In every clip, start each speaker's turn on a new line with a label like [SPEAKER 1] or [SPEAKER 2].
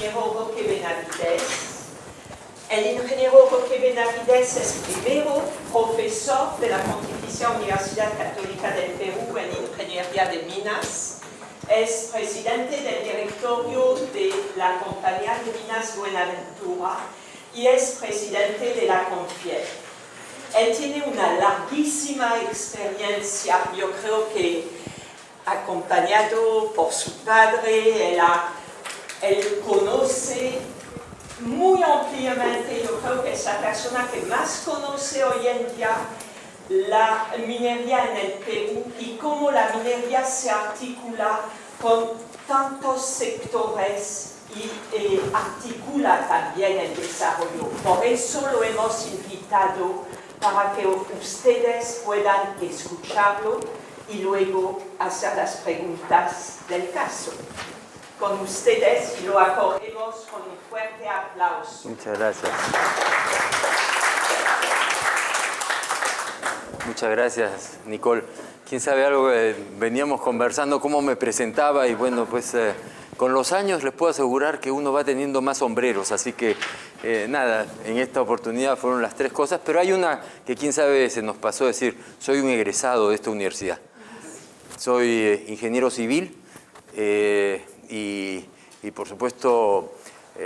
[SPEAKER 1] ingeniero Roque Benavides. El ingeniero Roque Benavides es primero profesor de la Pontificia Universidad Católica del Perú en Ingeniería de Minas. Es presidente del directorio de la Compañía de Minas Buenaventura y es presidente de la CONFIEP. Él tiene una larguísima experiencia, yo creo que acompañado por su padre, él conoce muy ampliamente, yo creo que es la persona que más conoce hoy en día la minería en el Perú y cómo la minería se articula con tantos sectores y articula también el desarrollo. Por eso lo hemos invitado para que ustedes puedan escucharlo y luego hacer las preguntas del caso. Con ustedes y lo acogemos con un fuerte aplauso.
[SPEAKER 2] Muchas gracias. Muchas gracias, Nicole. Quién sabe algo, veníamos conversando cómo me presentaba y bueno, pues con los años les puedo asegurar que uno va teniendo más sombreros, así que nada, en esta oportunidad fueron las tres cosas, pero hay una que quién sabe se nos pasó a decir, soy un egresado de esta universidad. Soy ingeniero civil y por supuesto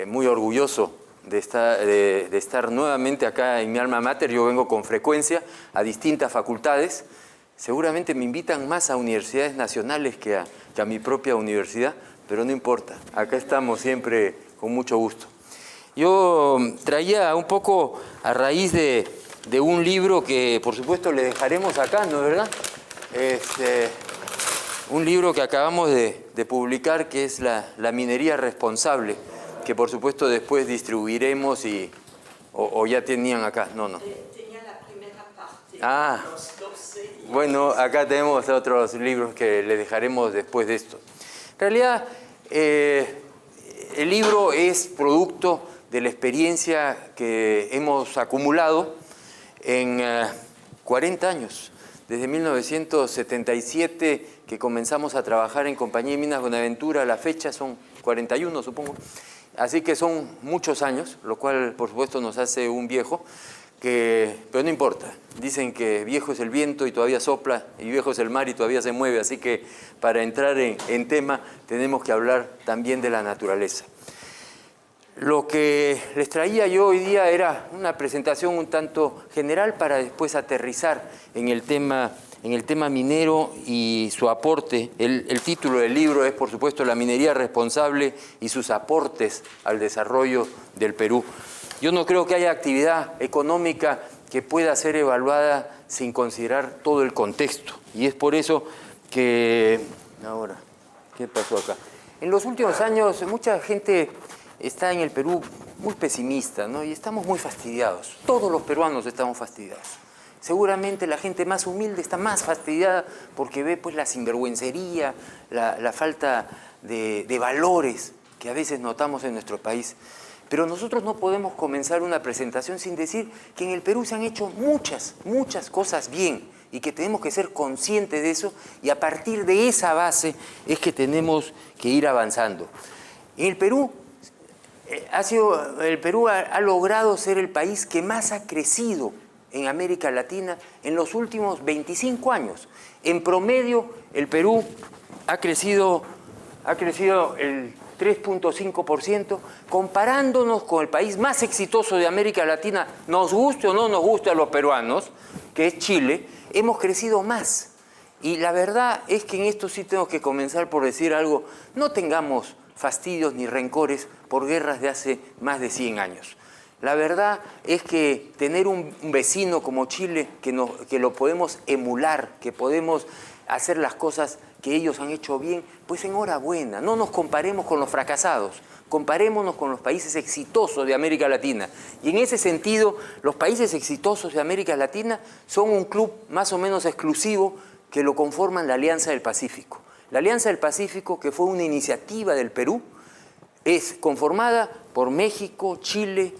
[SPEAKER 2] muy orgulloso de estar nuevamente acá en mi alma mater. Yo vengo con frecuencia a distintas facultades. Seguramente me invitan más a universidades nacionales que a mi propia universidad, pero no importa. Acá estamos siempre con mucho gusto. Yo traía un poco a raíz de un libro que por supuesto le dejaremos acá, ¿no es verdad? Un libro que acabamos de publicar que es La minería responsable, que por supuesto después distribuiremos o ya tenían acá. No.
[SPEAKER 1] Tenía la primera parte.
[SPEAKER 2] Ah,
[SPEAKER 1] Los 12
[SPEAKER 2] bueno, acá tenemos otros libros que les dejaremos después de esto. En realidad, el libro es producto de la experiencia que hemos acumulado en 40 años. Desde 1977 que comenzamos a trabajar en Compañía de Minas Buenaventura, a la fecha son 41, supongo. Así que son muchos años, lo cual por supuesto nos hace un viejo, pero no importa. Dicen que viejo es el viento y todavía sopla, y viejo es el mar y todavía se mueve, así que para entrar en tema tenemos que hablar también de la naturaleza. Lo que les traía yo hoy día era una presentación un tanto general para después aterrizar en el tema minero y su aporte. El título del libro es, por supuesto, La minería responsable y sus aportes al desarrollo del Perú. Yo no creo que haya actividad económica que pueda ser evaluada sin considerar todo el contexto. Y es por eso que... Ahora, ¿qué pasó acá? En los últimos años, mucha gente está en el Perú muy pesimista, ¿no? Y estamos muy fastidiados. Todos los peruanos estamos fastidiados. Seguramente la gente más humilde está más fastidiada porque ve pues la sinvergüencería, la falta de valores que a veces notamos en nuestro país. Pero nosotros no podemos comenzar una presentación sin decir que en el Perú se han hecho muchas cosas bien y que tenemos que ser conscientes de eso y a partir de esa base es que tenemos que ir avanzando. En el Perú, el Perú ha logrado ser el país que más ha crecido en América Latina en los últimos 25 años. En promedio, el Perú ha crecido el 3.5%, comparándonos con el país más exitoso de América Latina, nos guste o no nos guste a los peruanos, que es Chile, hemos crecido más. Y la verdad es que en esto sí tengo que comenzar por decir algo, no tengamos fastidios ni rencores por guerras de hace más de 100 años. La verdad es que tener un vecino como Chile, que lo podemos emular, que podemos hacer las cosas que ellos han hecho bien, pues enhorabuena. No nos comparemos con los fracasados, comparémonos con los países exitosos de América Latina. Y en ese sentido, los países exitosos de América Latina son un club más o menos exclusivo que lo conforman la Alianza del Pacífico. La Alianza del Pacífico, que fue una iniciativa del Perú, es conformada por México, Chile,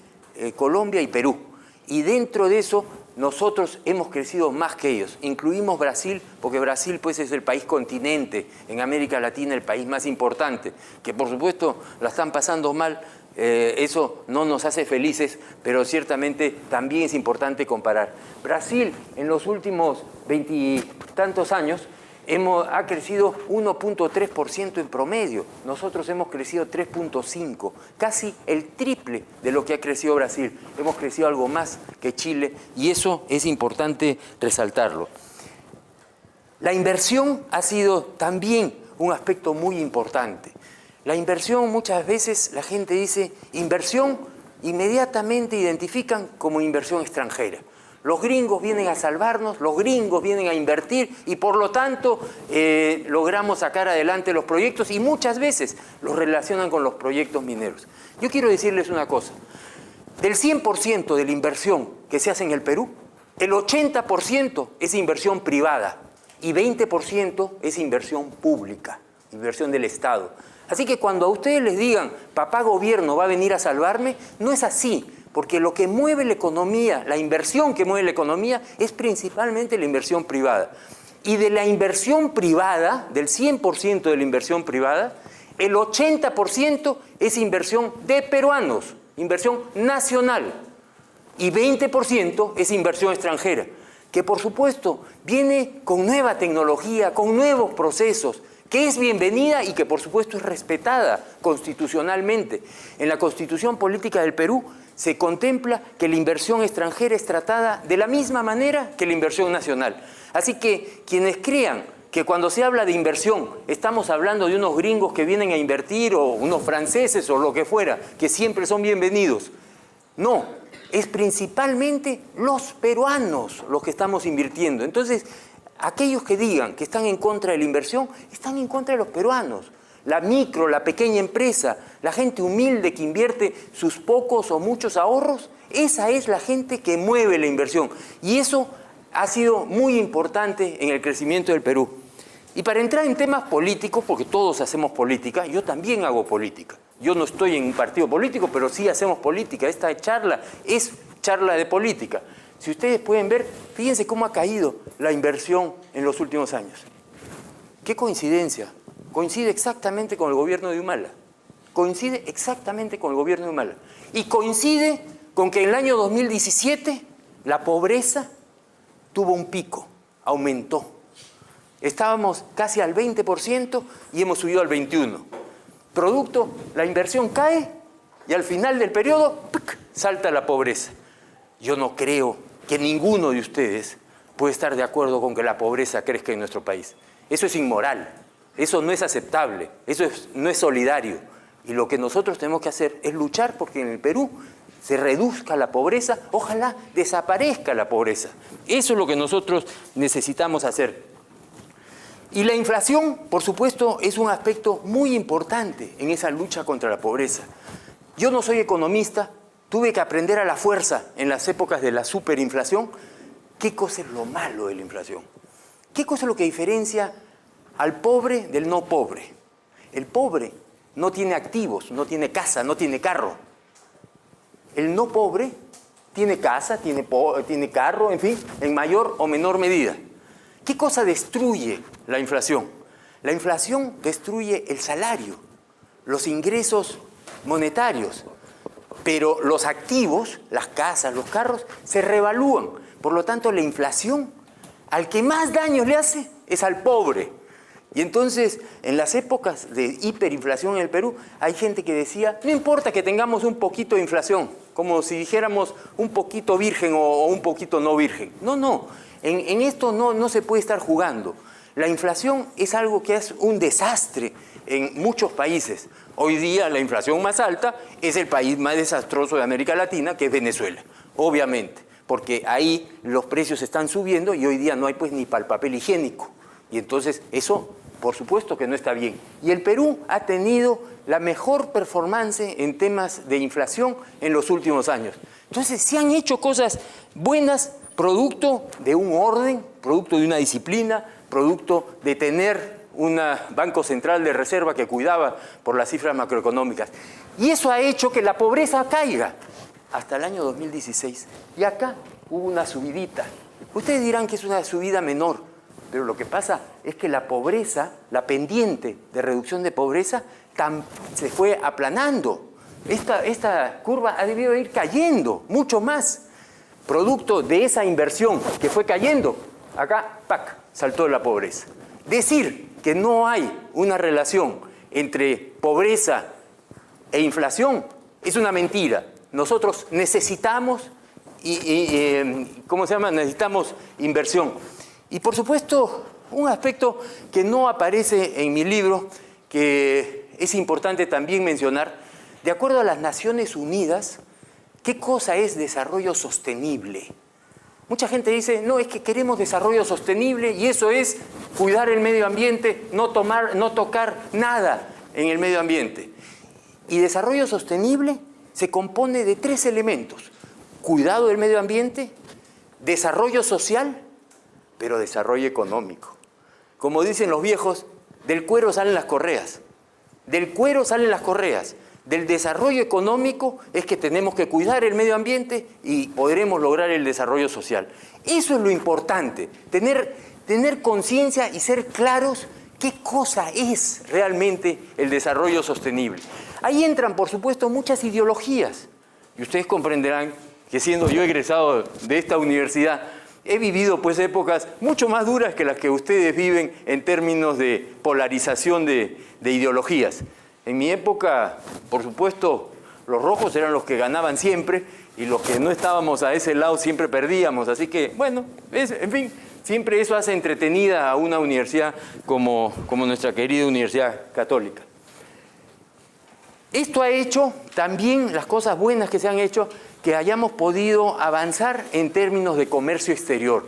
[SPEAKER 2] Colombia y Perú. Y dentro de eso nosotros hemos crecido más que ellos. Incluimos Brasil, porque Brasil pues, es el país continente, en América Latina el país más importante, que por supuesto la están pasando mal, eso no nos hace felices, pero ciertamente también es importante comparar. Brasil en los últimos 20 y tantos años ha crecido 1.3% en promedio. Nosotros hemos crecido 3.5%, casi el triple de lo que ha crecido Brasil. Hemos crecido algo más que Chile y eso es importante resaltarlo. La inversión ha sido también un aspecto muy importante. La inversión, muchas veces la gente dice inversión, inmediatamente identifican como inversión extranjera. Los gringos vienen a salvarnos, los gringos vienen a invertir y por lo tanto logramos sacar adelante los proyectos y muchas veces los relacionan con los proyectos mineros. Yo quiero decirles una cosa, del 100% de la inversión que se hace en el Perú, el 80% es inversión privada y 20% es inversión pública, inversión del Estado. Así que cuando a ustedes les digan, papá gobierno va a venir a salvarme, no es así, porque lo que mueve la economía, la inversión que mueve la economía, es principalmente la inversión privada. Y de la inversión privada, del 100% de la inversión privada, el 80% es inversión de peruanos, inversión nacional, y 20% es inversión extranjera, que por supuesto viene con nueva tecnología, con nuevos procesos, que es bienvenida y que por supuesto es respetada constitucionalmente. En la Constitución Política del Perú se contempla que la inversión extranjera es tratada de la misma manera que la inversión nacional. Así que quienes crean que cuando se habla de inversión estamos hablando de unos gringos que vienen a invertir o unos franceses o lo que fuera, que siempre son bienvenidos. No, es principalmente los peruanos los que estamos invirtiendo. Entonces, aquellos que digan que están en contra de la inversión, están en contra de los peruanos. La micro, la pequeña empresa, la gente humilde que invierte sus pocos o muchos ahorros, esa es la gente que mueve la inversión. Y eso ha sido muy importante en el crecimiento del Perú. Y para entrar en temas políticos, porque todos hacemos política, yo también hago política. Yo no estoy en un partido político, pero sí hacemos política. Esta charla es charla de política. Si ustedes pueden ver, fíjense cómo ha caído la inversión en los últimos años. ¿Qué coincidencia? Coincide exactamente con el gobierno de Humala. Coincide exactamente con el gobierno de Humala. Y coincide con que en el año 2017 la pobreza tuvo un pico, aumentó. Estábamos casi al 20% y hemos subido al 21%. Producto, la inversión cae y al final del periodo ¡pic!, salta la pobreza. Yo no creo que ninguno de ustedes puede estar de acuerdo con que la pobreza crezca en nuestro país. Eso es inmoral, eso no es aceptable, eso no es solidario. Y lo que nosotros tenemos que hacer es luchar porque en el Perú se reduzca la pobreza, ojalá desaparezca la pobreza. Eso es lo que nosotros necesitamos hacer. Y la inflación, por supuesto, es un aspecto muy importante en esa lucha contra la pobreza. Yo no soy economista, tuve que aprender a la fuerza en las épocas de la superinflación qué cosa es lo malo de la inflación. ¿Qué cosa es lo que diferencia al pobre del no pobre? El pobre no tiene activos, no tiene casa, no tiene carro. El no pobre tiene casa, tiene carro, en fin, en mayor o menor medida. ¿Qué cosa destruye la inflación? La inflación destruye el salario, los ingresos monetarios, pero los activos, las casas, los carros, se revalúan. Por lo tanto, la inflación, al que más daño le hace, es al pobre. Y entonces, en las épocas de hiperinflación en el Perú, hay gente que decía, no importa que tengamos un poquito de inflación, como si dijéramos un poquito virgen o un poquito no virgen. No, en esto no se puede estar jugando. La inflación es algo que es un desastre en muchos países. Hoy día la inflación más alta es el país más desastroso de América Latina, que es Venezuela, obviamente, porque ahí los precios están subiendo y hoy día no hay pues ni para el papel higiénico. Y entonces eso, por supuesto que no está bien. Y el Perú ha tenido la mejor performance en temas de inflación en los últimos años. Entonces se han hecho cosas buenas, producto de un orden, producto de una disciplina, producto de tener un banco central de reserva que cuidaba por las cifras macroeconómicas. Y eso ha hecho que la pobreza caiga hasta el año 2016. Y acá hubo una subidita. Ustedes dirán que es una subida menor, pero lo que pasa es que la pobreza, la pendiente de reducción de pobreza, se fue aplanando. Esta curva ha debido ir cayendo mucho más. Producto de esa inversión que fue cayendo, acá, ¡pac!, saltó la pobreza. Decir que no hay una relación entre pobreza e inflación es una mentira. Nosotros necesitamos, necesitamos inversión. Y por supuesto, un aspecto que no aparece en mi libro, que es importante también mencionar, de acuerdo a las Naciones Unidas, ¿qué cosa es desarrollo sostenible? Mucha gente dice, no, es que queremos desarrollo sostenible y eso es cuidar el medio ambiente, no tocar nada en el medio ambiente. Y desarrollo sostenible se compone de 3 elementos: cuidado del medio ambiente, desarrollo social, pero desarrollo económico. Como dicen los viejos, del cuero salen las correas. Del cuero salen las correas. Del desarrollo económico es que tenemos que cuidar el medio ambiente y podremos lograr el desarrollo social. Eso es lo importante, tener conciencia y ser claros qué cosa es realmente el desarrollo sostenible. Ahí entran, por supuesto, muchas ideologías. Y ustedes comprenderán que siendo yo egresado de esta universidad, he vivido pues épocas mucho más duras que las que ustedes viven en términos de polarización de ideologías. En mi época, por supuesto, los rojos eran los que ganaban siempre y los que no estábamos a ese lado siempre perdíamos. Así que, bueno, en fin, siempre eso hace entretenida a una universidad como nuestra querida Universidad Católica. Esto ha hecho también, las cosas buenas que se han hecho, que hayamos podido avanzar en términos de comercio exterior.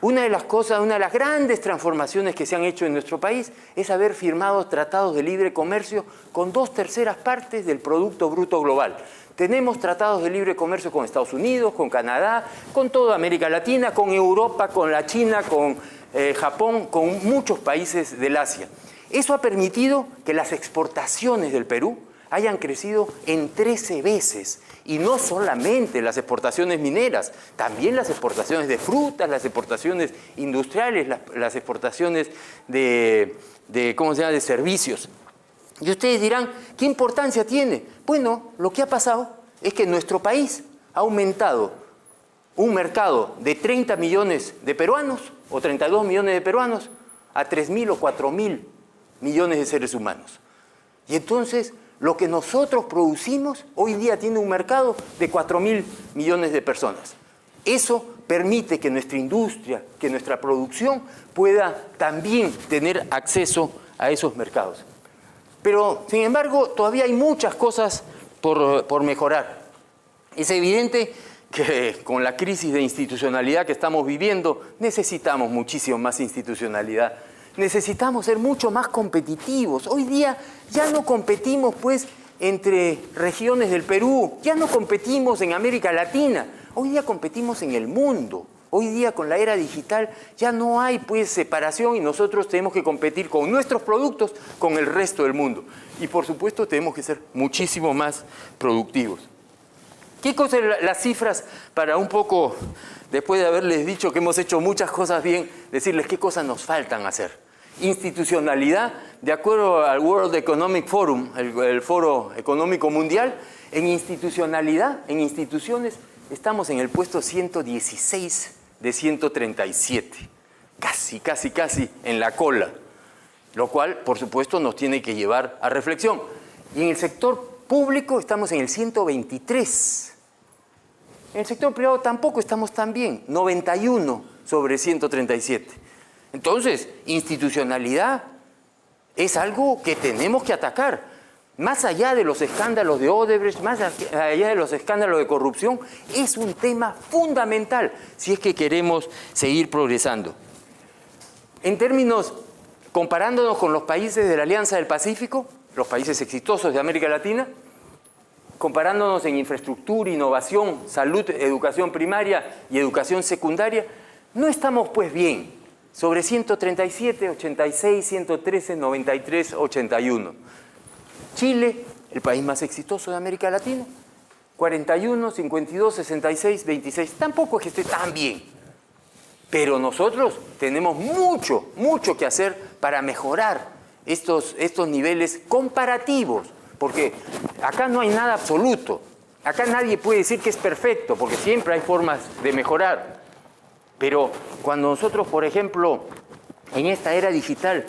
[SPEAKER 2] Una de las grandes transformaciones que se han hecho en nuestro país es haber firmado tratados de libre comercio con 2/3 partes del Producto Bruto Global. Tenemos tratados de libre comercio con Estados Unidos, con Canadá, con toda América Latina, con Europa, con la China, con Japón, con muchos países del Asia. Eso ha permitido que las exportaciones del Perú hayan crecido en 13 veces. Y no solamente las exportaciones mineras, también las exportaciones de frutas, las exportaciones industriales, las exportaciones de servicios. Y ustedes dirán, ¿qué importancia tiene? Bueno, lo que ha pasado es que nuestro país ha aumentado un mercado de 30 millones de peruanos o 32 millones de peruanos a 3.000 o 4.000 millones de seres humanos. Y entonces, lo que nosotros producimos hoy día tiene un mercado de 4.000 millones de personas. Eso permite que nuestra industria, que nuestra producción pueda también tener acceso a esos mercados. Pero, sin embargo, todavía hay muchas cosas por mejorar. Es evidente que con la crisis de institucionalidad que estamos viviendo, necesitamos muchísimo más institucionalidad. Necesitamos ser mucho más competitivos. Hoy día ya no competimos pues entre regiones del Perú, ya no competimos en América Latina, hoy día competimos en el mundo. Hoy día con la era digital ya no hay pues separación y nosotros tenemos que competir con nuestros productos con el resto del mundo. Y por supuesto tenemos que ser muchísimo más productivos. ¿Qué cosas las cifras para un poco, después de haberles dicho que hemos hecho muchas cosas bien, decirles qué cosas nos faltan hacer? Institucionalidad, de acuerdo al World Economic Forum, el Foro Económico Mundial, en institucionalidad, en instituciones, estamos en el puesto 116 de 137. Casi en la cola. Lo cual, por supuesto, nos tiene que llevar a reflexión. Y en el sector público estamos en el 123. En el sector privado tampoco estamos tan bien, 91 sobre 137. Entonces, institucionalidad es algo que tenemos que atacar. Más allá de los escándalos de Odebrecht, más allá de los escándalos de corrupción, es un tema fundamental si es que queremos seguir progresando. En términos, comparándonos con los países de la Alianza del Pacífico, los países exitosos de América Latina, comparándonos en infraestructura, innovación, salud, educación primaria y educación secundaria, no estamos pues bien. Sobre 137, 86, 113, 93, 81. Chile, el país más exitoso de América Latina, 41, 52, 66, 26. Tampoco es que esté tan bien. Pero nosotros tenemos mucho que hacer para mejorar estos niveles comparativos. Porque acá no hay nada absoluto. Acá nadie puede decir que es perfecto, porque siempre hay formas de mejorar. Pero cuando nosotros, por ejemplo, en esta era digital,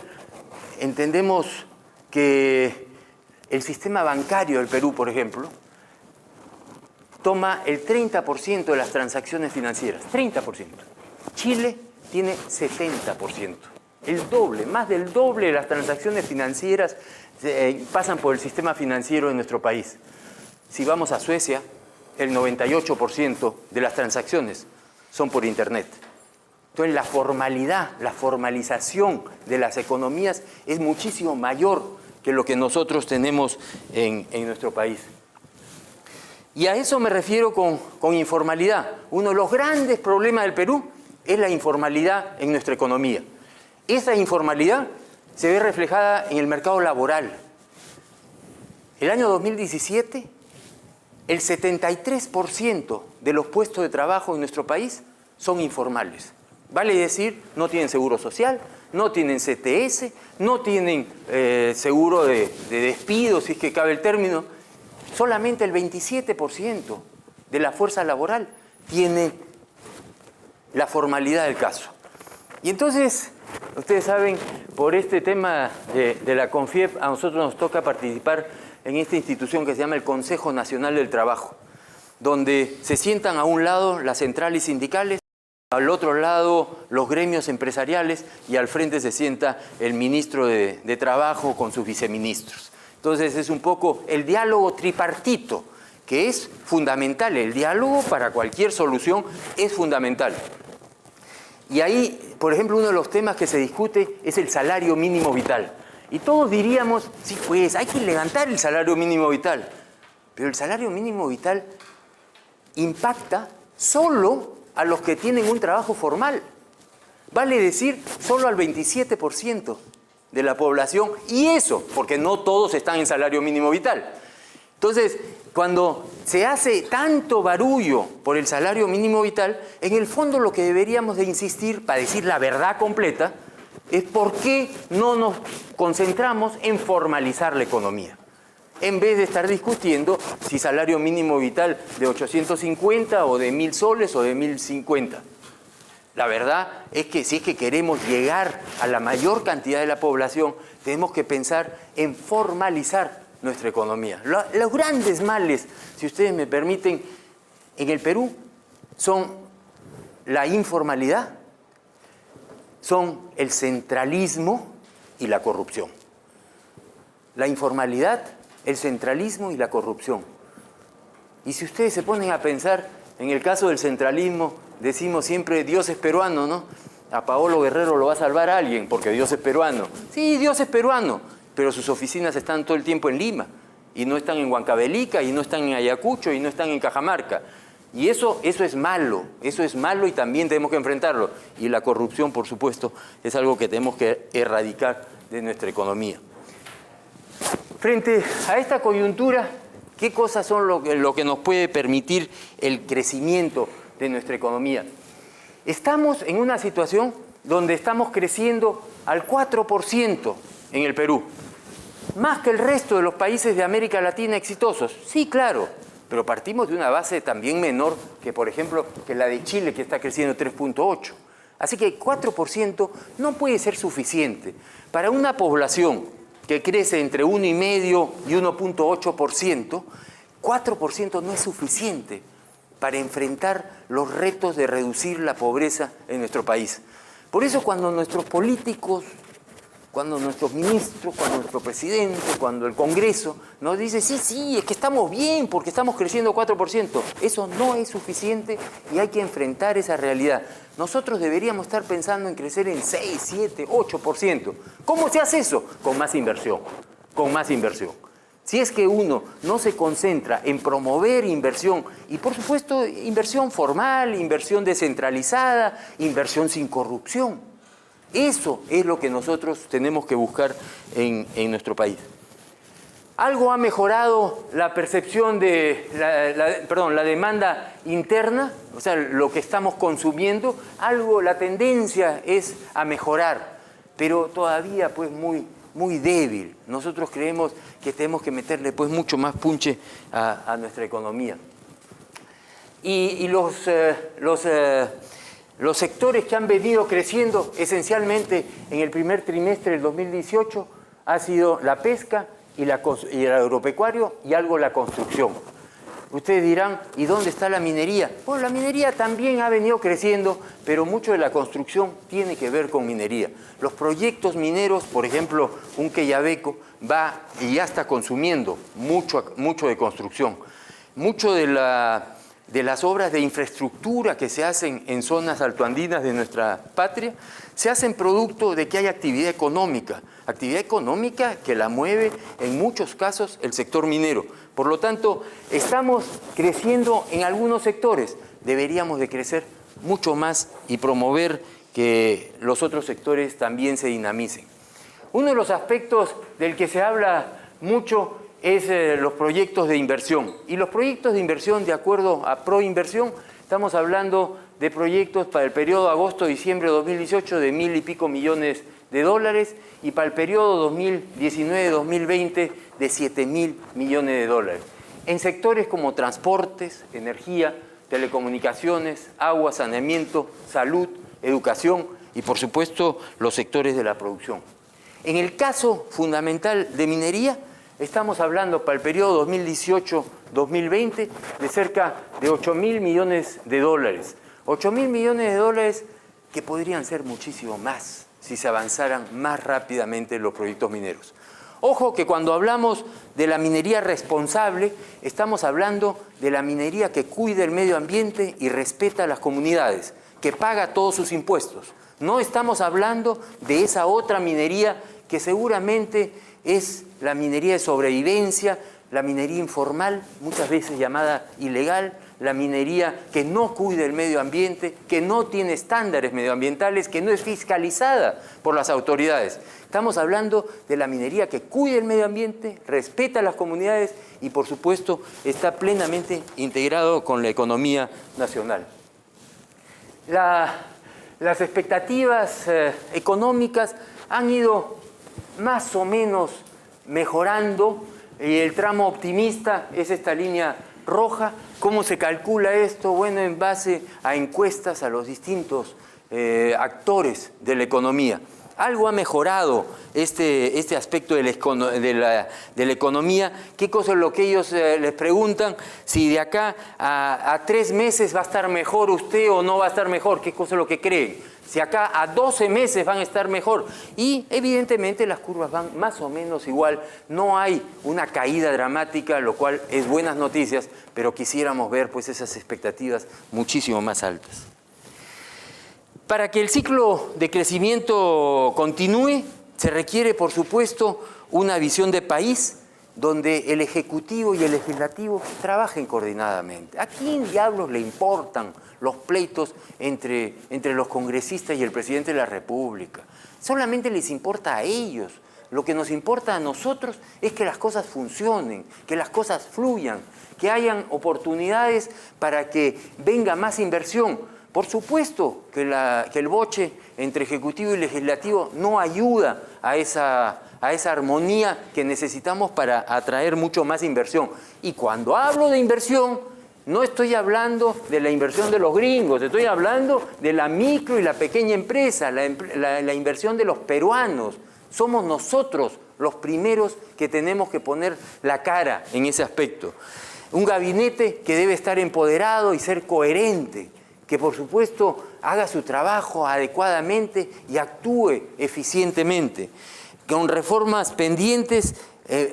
[SPEAKER 2] entendemos que el sistema bancario del Perú, por ejemplo, toma el 30% de las transacciones financieras. 30%. Chile tiene 70%. El doble, más del doble de las transacciones financieras pasan por el sistema financiero de nuestro país. Si vamos a Suecia, el 98% de las transacciones son por Internet. Entonces la formalidad, la formalización de las economías es muchísimo mayor que lo que nosotros tenemos en nuestro país. Y a eso me refiero con informalidad. Uno de los grandes problemas del Perú es la informalidad en nuestra economía. Esa informalidad se ve reflejada en el mercado laboral. El año 2017, el 73% de los puestos de trabajo en nuestro país son informales. Vale decir, no tienen seguro social, no tienen CTS, no tienen seguro de despido, si es que cabe el término. Solamente el 27% de la fuerza laboral tiene la formalidad del caso. Y entonces, ustedes saben, por este tema de la CONFIEP, a nosotros nos toca participar en esta institución que se llama el Consejo Nacional del Trabajo, donde se sientan a un lado las centrales sindicales, al otro lado los gremios empresariales y al frente se sienta el ministro de Trabajo con sus viceministros. Entonces es un poco el diálogo tripartito, que es fundamental. El diálogo para cualquier solución es fundamental. Y ahí, por ejemplo, uno de los temas que se discute es el salario mínimo vital. Y todos diríamos, sí, pues hay que levantar el salario mínimo vital. Pero el salario mínimo vital impacta solo a los que tienen un trabajo formal. Vale decir, solo al 27% de la población. Y eso, porque no todos están en salario mínimo vital. Entonces, cuando se hace tanto barullo por el salario mínimo vital, en el fondo lo que deberíamos de insistir, para decir la verdad completa, es por qué no nos concentramos en formalizar la economía. En vez de estar discutiendo si salario mínimo vital de 850 o de 1.000 soles o de 1.050. La verdad es que si es que queremos llegar a la mayor cantidad de la población, tenemos que pensar en formalizar nuestra economía. Los grandes males, si ustedes me permiten, en el Perú son la informalidad, son el centralismo y la corrupción. La informalidad, el centralismo y la corrupción. Y si ustedes se ponen a pensar, en el caso del centralismo, decimos siempre Dios es peruano, ¿no? A Paolo Guerrero lo va a salvar alguien porque Dios es peruano. Sí, Dios es peruano, pero sus oficinas están todo el tiempo en Lima y no están en Huancavelica y no están en Ayacucho y no están en Cajamarca. Y eso es malo y también tenemos que enfrentarlo. Y la corrupción, por supuesto, es algo que tenemos que erradicar de nuestra economía. Frente a esta coyuntura, ¿qué cosas son lo que nos puede permitir el crecimiento de nuestra economía? Estamos en una situación donde estamos creciendo al 4% en el Perú. Más que el resto de los países de América Latina exitosos. Sí, claro, pero partimos de una base también menor que, por ejemplo, que la de Chile, que está creciendo 3.8%. Así que 4% no puede ser suficiente. Para una población que crece entre 1,5% y 1.8%, 4% no es suficiente para enfrentar los retos de reducir la pobreza en nuestro país. Por eso cuando nuestros políticos, cuando nuestros ministros, cuando nuestro presidente, cuando el Congreso nos dice, sí, es que estamos bien porque estamos creciendo 4%, eso no es suficiente y hay que enfrentar esa realidad. Nosotros deberíamos estar pensando en crecer en 6, 7, 8%. ¿Cómo se hace eso? Con más inversión, con más inversión. Si es que uno no se concentra en promover inversión, y por supuesto inversión formal, inversión descentralizada, inversión sin corrupción, eso es lo que nosotros tenemos que buscar en nuestro país. Algo ha mejorado la percepción de la demanda interna, o sea, lo que estamos consumiendo, la tendencia es a mejorar, pero todavía pues muy débil. Nosotros creemos que tenemos que meterle pues mucho más punche a nuestra economía. Y los sectores que han venido creciendo esencialmente en el primer trimestre del 2018 ha sido la pesca y el agropecuario y algo la construcción. Ustedes dirán, ¿y dónde está la minería? Bueno, la minería también ha venido creciendo, pero mucho de la construcción tiene que ver con minería. Los proyectos mineros, por ejemplo, un Quellaveco va y ya está consumiendo mucho de construcción. Mucho de las obras de infraestructura que se hacen en zonas altoandinas de nuestra patria, se hacen producto de que hay actividad económica que la mueve en muchos casos el sector minero. Por lo tanto, estamos creciendo en algunos sectores, deberíamos de crecer mucho más y promover que los otros sectores también se dinamicen. Uno de los aspectos del que se habla mucho es los proyectos de inversión. Y los proyectos de inversión, de acuerdo a Proinversión, estamos hablando de proyectos para el periodo agosto-diciembre de 2018 de 1.000 y pico millones de dólares y para el periodo 2019-2020 de 7.000 millones de dólares. En sectores como transportes, energía, telecomunicaciones, agua, saneamiento, salud, educación y, por supuesto, los sectores de la producción. En el caso fundamental de minería, estamos hablando para el periodo 2018-2020 de cerca de 8.000 millones de dólares. 8.000 millones de dólares que podrían ser muchísimo más si se avanzaran más rápidamente los proyectos mineros. Ojo que cuando hablamos de la minería responsable, estamos hablando de la minería que cuida el medio ambiente y respeta a las comunidades, que paga todos sus impuestos. No estamos hablando de esa otra minería que seguramente es la minería de sobrevivencia, la minería informal, muchas veces llamada ilegal, la minería que no cuida el medio ambiente, que no tiene estándares medioambientales, que no es fiscalizada por las autoridades. Estamos hablando de la minería que cuida el medio ambiente, respeta a las comunidades y, por supuesto, está plenamente integrado con la economía nacional. Las expectativas económicas han ido más o menos mejorando y el tramo optimista es esta línea roja. ¿Cómo se calcula esto? Bueno, en base a encuestas a los distintos actores de la economía. Algo ha mejorado este aspecto de la economía. ¿Qué cosa es lo que ellos les preguntan? Si de acá a 3 meses va a estar mejor usted o no va a estar mejor. ¿Qué cosa es lo que creen? Si acá a 12 meses van a estar mejor. Y evidentemente las curvas van más o menos igual. No hay una caída dramática, lo cual es buenas noticias, pero quisiéramos ver pues esas expectativas muchísimo más altas. Para que el ciclo de crecimiento continúe, se requiere, por supuesto, una visión de país donde el Ejecutivo y el Legislativo trabajen coordinadamente. ¿A quién diablos le importan los pleitos entre los congresistas y el presidente de la República? Solamente les importa a ellos. Lo que nos importa a nosotros es que las cosas funcionen, que las cosas fluyan, que hayan oportunidades para que venga más inversión. Por supuesto que el boche entre Ejecutivo y Legislativo no ayuda a esa armonía que necesitamos para atraer mucho más inversión. Y cuando hablo de inversión, no estoy hablando de la inversión de los gringos, estoy hablando de la micro y la pequeña empresa, la inversión de los peruanos. Somos nosotros los primeros que tenemos que poner la cara en ese aspecto. Un gabinete que debe estar empoderado y ser coherente, que por supuesto haga su trabajo adecuadamente y actúe eficientemente. Con reformas pendientes,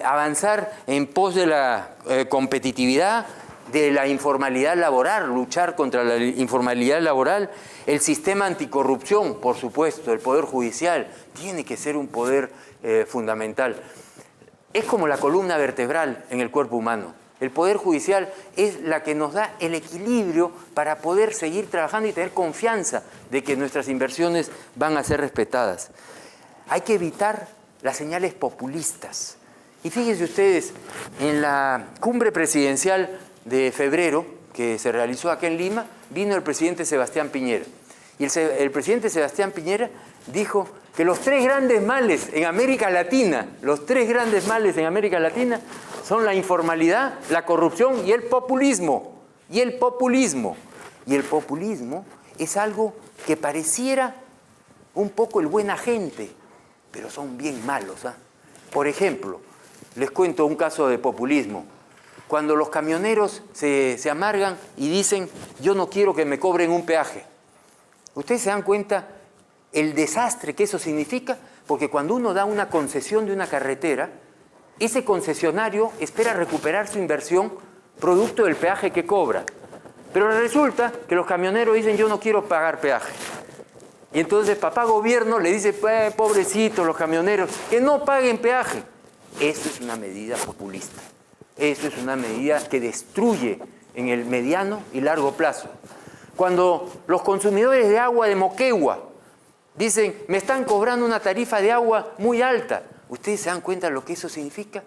[SPEAKER 2] avanzar en pos de la competitividad, de la informalidad laboral, luchar contra la informalidad laboral, el sistema anticorrupción, por supuesto, el Poder Judicial, tiene que ser un poder fundamental. Es como la columna vertebral en el cuerpo humano. El Poder Judicial es la que nos da el equilibrio para poder seguir trabajando y tener confianza de que nuestras inversiones van a ser respetadas. Hay que evitar las señales populistas. Y fíjense ustedes, en la cumbre presidencial de febrero, que se realizó acá en Lima, vino el presidente Sebastián Piñera. Y el presidente Sebastián Piñera dijo que los tres grandes males en América Latina, son la informalidad, la corrupción y el populismo. Y el populismo es algo que pareciera un poco el buena gente, pero son bien malos, ¿ah? Por ejemplo, les cuento un caso de populismo. Cuando los camioneros se amargan y dicen, yo no quiero que me cobren un peaje. ¿Ustedes se dan cuenta el desastre que eso significa? Porque cuando uno da una concesión de una carretera, ese concesionario espera recuperar su inversión producto del peaje que cobra. Pero resulta que los camioneros dicen, yo no quiero pagar peaje. Y entonces papá gobierno le dice, pobrecitos los camioneros, que no paguen peaje. Eso es una medida populista. Eso es una medida que destruye en el mediano y largo plazo. Cuando los consumidores de agua de Moquegua dicen, me están cobrando una tarifa de agua muy alta, ¿ustedes se dan cuenta de lo que eso significa?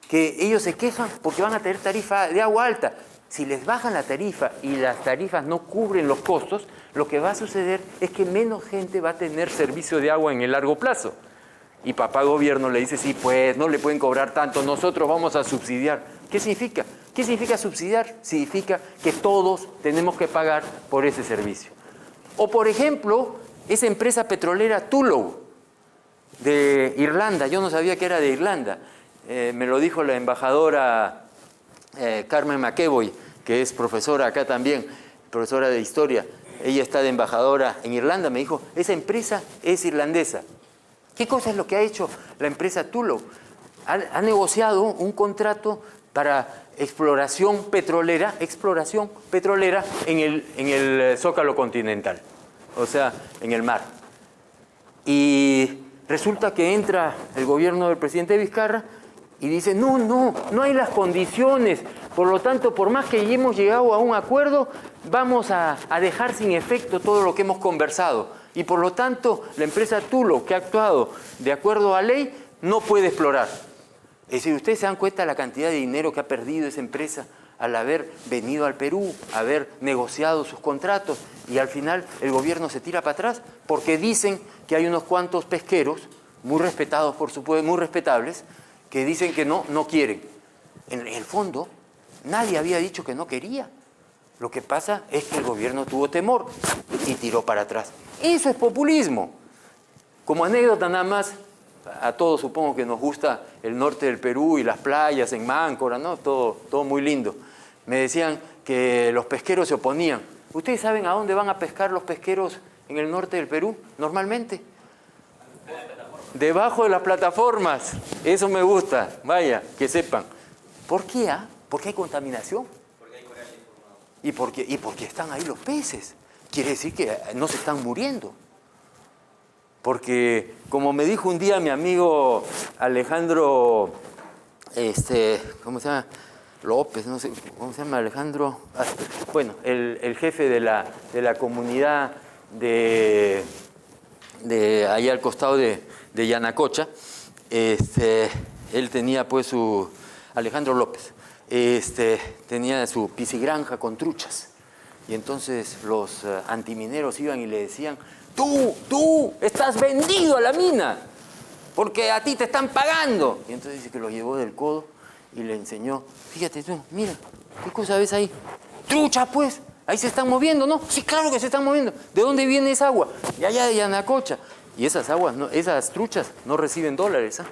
[SPEAKER 2] Que ellos se quejan porque van a tener tarifa de agua alta. Si les bajan la tarifa y las tarifas no cubren los costos, lo que va a suceder es que menos gente va a tener servicio de agua en el largo plazo. Y papá gobierno le dice, sí, pues no le pueden cobrar tanto, nosotros vamos a subsidiar. ¿Qué significa? ¿Qué significa subsidiar? Significa que todos tenemos que pagar por ese servicio. O por ejemplo, esa empresa petrolera Tullow de Irlanda, yo no sabía que era de Irlanda, me lo dijo la embajadora Carmen McEvoy, que es profesora acá también, profesora de historia. Ella está de embajadora en Irlanda, me dijo, esa empresa es irlandesa. ¿Qué cosa es lo que ha hecho la empresa Tullow? Ha negociado un contrato para exploración petrolera en el Zócalo continental, o sea, en el mar. Y resulta que entra el gobierno del presidente Vizcarra y dice, no hay las condiciones, por lo tanto, por más que hemos llegado a un acuerdo, vamos a dejar sin efecto todo lo que hemos conversado. Y por lo tanto, la empresa Tullow, que ha actuado de acuerdo a ley, no puede explorar. Es decir, ustedes se dan cuenta de la cantidad de dinero que ha perdido esa empresa al haber venido al Perú, haber negociado sus contratos y al final el gobierno se tira para atrás porque dicen que hay unos cuantos pesqueros, muy respetados por supuesto, muy respetables, que dicen que no quieren. En el fondo, nadie había dicho que no quería. Lo que pasa es que el gobierno tuvo temor y tiró para atrás. Eso es populismo. Como anécdota nada más, a todos supongo que nos gusta el norte del Perú y las playas en Máncora, ¿no? Todo muy lindo. Me decían que los pesqueros se oponían. ¿Ustedes saben a dónde van a pescar los pesqueros en el norte del Perú normalmente? Debajo de las plataformas. Eso me gusta. Vaya, que sepan. ¿Por qué? Porque hay contaminación. Y porque están ahí los peces. Quiere decir que no se están muriendo. Porque, como me dijo un día mi amigo Alejandro, ¿cómo se llama? López, no sé, ¿cómo se llama Alejandro? Bueno, el jefe de la comunidad de allá al costado de Yanacocha, él tenía pues Alejandro López, tenía su piscigranja con truchas. Y entonces los antimineros iban y le decían, tú, estás vendido a la mina, porque a ti te están pagando. Y entonces dice que lo llevó del codo y le enseñó, fíjate tú, mira, ¿qué cosa ves ahí? Trucha pues, ahí se están moviendo, ¿no? Sí, claro que se están moviendo. ¿De dónde viene esa agua? De allá de Yanacocha. Y esas aguas, esas truchas no reciben dólares, ¿eh?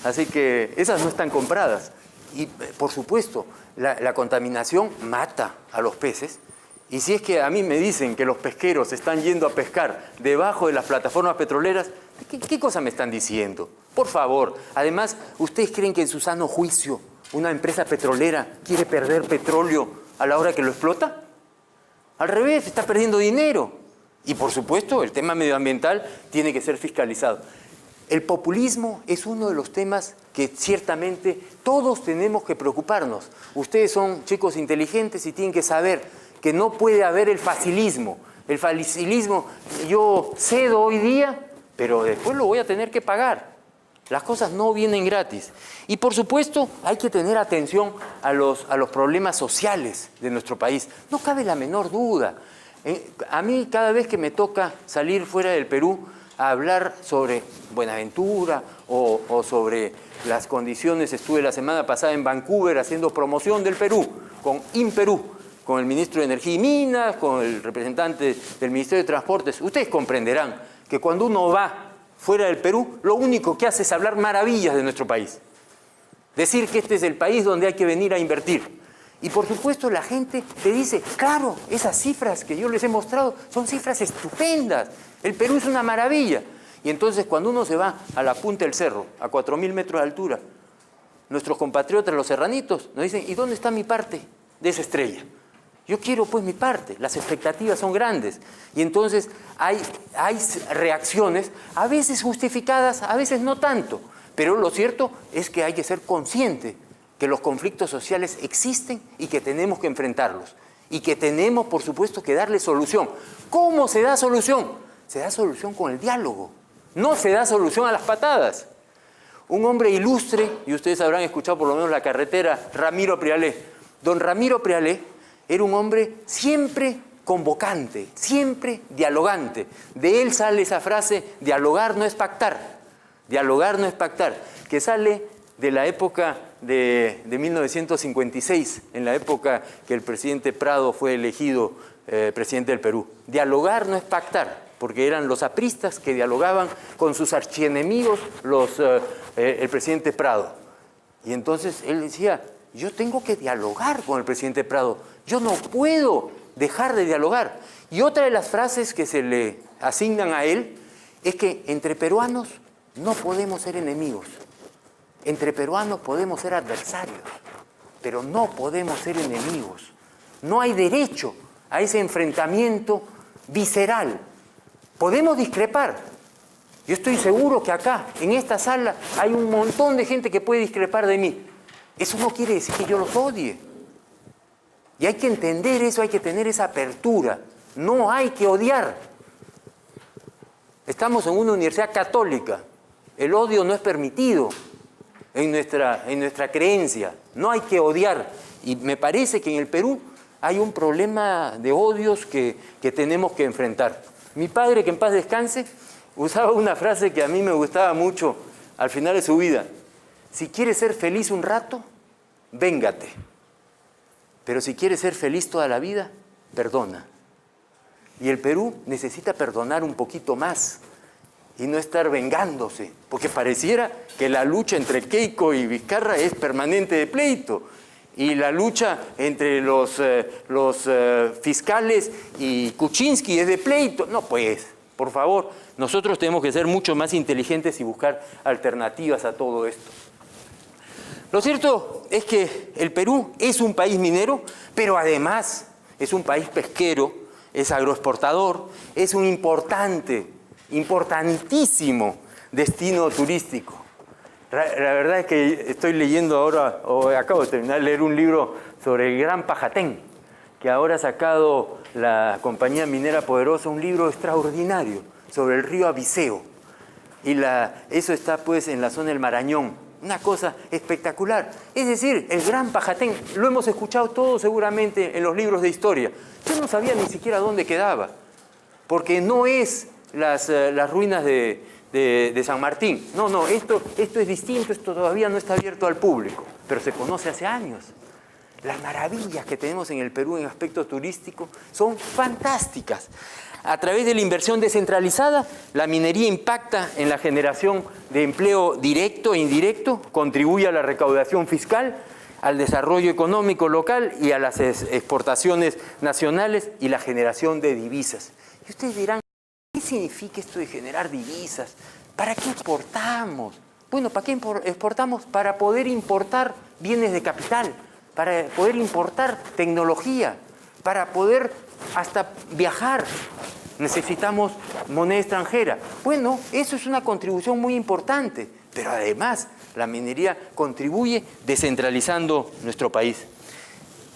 [SPEAKER 2] Así que esas no están compradas. Y por supuesto, la contaminación mata a los peces. Y si es que a mí me dicen que los pesqueros están yendo a pescar debajo de las plataformas petroleras, ¿qué cosa me están diciendo? Por favor. Además, ¿ustedes creen que en su sano juicio una empresa petrolera quiere perder petróleo a la hora que lo explota? Al revés, está perdiendo dinero. Y por supuesto, el tema medioambiental tiene que ser fiscalizado. El populismo es uno de los temas que ciertamente todos tenemos que preocuparnos. Ustedes son chicos inteligentes y tienen que saber que no puede haber el facilismo. El facilismo, yo cedo hoy día, pero después lo voy a tener que pagar. Las cosas no vienen gratis. Y por supuesto hay que tener atención a los problemas sociales de nuestro país. No cabe la menor duda. A mí cada vez que me toca salir fuera del Perú a hablar sobre Buenaventura o sobre las condiciones, estuve la semana pasada en Vancouver haciendo promoción del Perú, con InPerú, con el ministro de Energía y Minas, con el representante del Ministerio de Transportes. Ustedes comprenderán que cuando uno va fuera del Perú, lo único que hace es hablar maravillas de nuestro país. Decir que este es el país donde hay que venir a invertir. Y por supuesto la gente te dice, claro, esas cifras que yo les he mostrado son cifras estupendas. El Perú es una maravilla. Y entonces cuando uno se va a la punta del cerro, a 4.000 metros de altura, nuestros compatriotas, los serranitos, nos dicen, ¿y dónde está mi parte de esa estrella? Yo quiero pues mi parte, las expectativas son grandes. Y entonces hay reacciones, a veces justificadas, a veces no tanto. Pero lo cierto es que hay que ser consciente que los conflictos sociales existen y que tenemos que enfrentarlos. Y que tenemos, por supuesto, que darle solución. ¿Cómo se da solución? Se da solución con el diálogo. No se da solución a las patadas. Un hombre ilustre, y ustedes habrán escuchado por lo menos La carretera, Ramiro Prialé. Don Ramiro Prialé era un hombre siempre convocante, siempre dialogante. De él sale esa frase, dialogar no es pactar. Dialogar no es pactar, que sale de la época de 1956, en la época que el presidente Prado fue elegido presidente del Perú. Dialogar no es pactar, porque eran los apristas que dialogaban con sus archienemigos, el presidente Prado. Y entonces él decía, yo tengo que dialogar con el presidente Prado, yo no puedo dejar de dialogar. Y otra de las frases que se le asignan a él es que entre peruanos no podemos ser enemigos. Entre peruanos podemos ser adversarios, pero no podemos ser enemigos. No hay derecho a ese enfrentamiento visceral. Podemos discrepar. Yo estoy seguro que acá, en esta sala, hay un montón de gente que puede discrepar de mí. Eso no quiere decir que yo los odie. Y hay que entender eso, hay que tener esa apertura. No hay que odiar. Estamos en una universidad católica. El odio no es permitido en nuestra creencia. No hay que odiar. Y me parece que en el Perú hay un problema de odios que tenemos que enfrentar. Mi padre, que en paz descanse, usaba una frase que a mí me gustaba mucho al final de su vida. Si quieres ser feliz un rato, véngate. Pero si quieres ser feliz toda la vida, perdona. Y el Perú necesita perdonar un poquito más y no estar vengándose, porque pareciera que la lucha entre Keiko y Vizcarra es permanente de pleito, y la lucha entre los fiscales y Kuczynski es de pleito. No, pues, por favor, nosotros tenemos que ser mucho más inteligentes y buscar alternativas a todo esto. Lo cierto es que el Perú es un país minero, pero además es un país pesquero, es agroexportador, es un importantísimo destino turístico. La verdad es que estoy leyendo ahora, o acabo de terminar de leer un libro sobre el Gran Pajatén, que ahora ha sacado la compañía minera Poderosa, un libro extraordinario sobre el río Abiseo. Y eso está pues en la zona del Marañón, una cosa espectacular. Es decir, el Gran Pajatén, lo hemos escuchado todos seguramente en los libros de historia. Yo no sabía ni siquiera dónde quedaba, porque no es las ruinas de San Martín. No, esto es distinto, esto todavía no está abierto al público, pero se conoce hace años. Las maravillas que tenemos en el Perú en aspecto turístico son fantásticas. A través de la inversión descentralizada, la minería impacta en la generación de empleo directo e indirecto, contribuye a la recaudación fiscal, al desarrollo económico local y a las exportaciones nacionales y la generación de divisas. Y ustedes dirán, ¿qué significa esto de generar divisas? ¿Para qué exportamos? Bueno, ¿para qué exportamos? Para poder importar bienes de capital, para poder importar tecnología, para poder hasta viajar. Necesitamos moneda extranjera. Bueno, eso es una contribución muy importante, pero además la minería contribuye descentralizando nuestro país.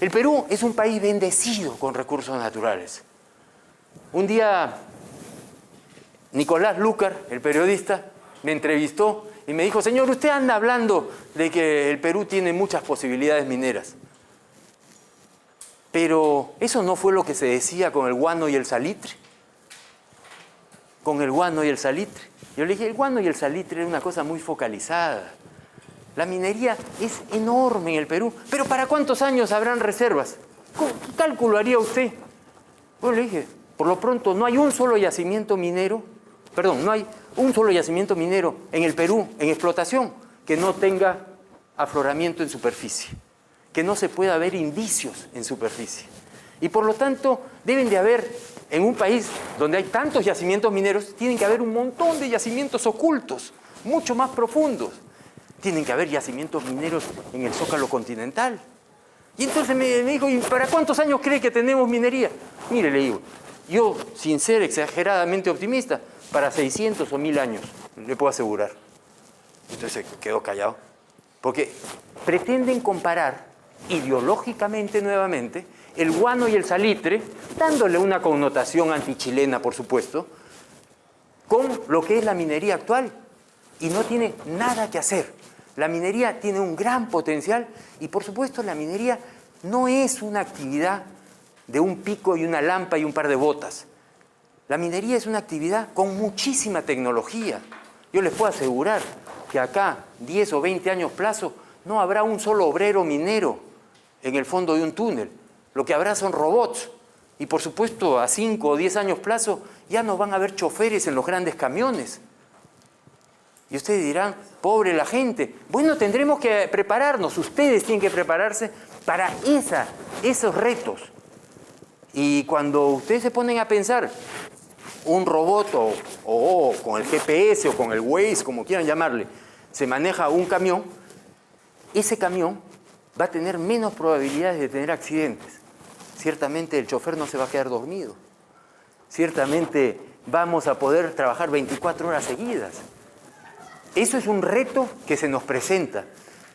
[SPEAKER 2] El Perú es un país bendecido con recursos naturales. Un día Nicolás Lúcar, el periodista, me entrevistó y me dijo, señor, usted anda hablando de que el Perú tiene muchas posibilidades mineras. Pero eso no fue lo que se decía con el guano y el salitre. Con el guano y el salitre. Yo le dije, el guano y el salitre era una cosa muy focalizada. La minería es enorme en el Perú. ¿Pero para cuántos años habrán reservas? ¿Qué cálculo haría usted? Bueno, le dije, por lo pronto no hay un solo yacimiento minero, no hay un solo yacimiento minero en el Perú, en explotación, que no tenga afloramiento en superficie, que no se pueda ver indicios en superficie. Y por lo tanto, deben de haber, en un país donde hay tantos yacimientos mineros, tienen que haber un montón de yacimientos ocultos, mucho más profundos. Tienen que haber yacimientos mineros en el Zócalo continental. Y entonces me dijo, ¿y para cuántos años cree que tenemos minería? Mire, le digo, yo, sin ser exageradamente optimista, para 600 o 1000 años, le puedo asegurar. Entonces quedó callado. Porque pretenden comparar ideológicamente nuevamente el guano y el salitre, dándole una connotación antichilena, por supuesto, con lo que es la minería actual. Y no tiene nada que hacer. La minería tiene un gran potencial y, por supuesto, la minería no es una actividad de un pico y una lampa y un par de botas. La minería es una actividad con muchísima tecnología. Yo les puedo asegurar que acá, 10 o 20 años plazo, no habrá un solo obrero minero en el fondo de un túnel. Lo que habrá son robots. Y, por supuesto, a 5 o 10 años plazo ya no van a haber choferes en los grandes camiones. Y ustedes dirán, pobre la gente. Bueno, tendremos que prepararnos, ustedes tienen que prepararse para esos retos. Y cuando ustedes se ponen a pensar, un robot o con el GPS o con el Waze, como quieran llamarle, se maneja un camión, ese camión va a tener menos probabilidades de tener accidentes. Ciertamente el chofer no se va a quedar dormido. Ciertamente vamos a poder trabajar 24 horas seguidas. Eso es un reto que se nos presenta.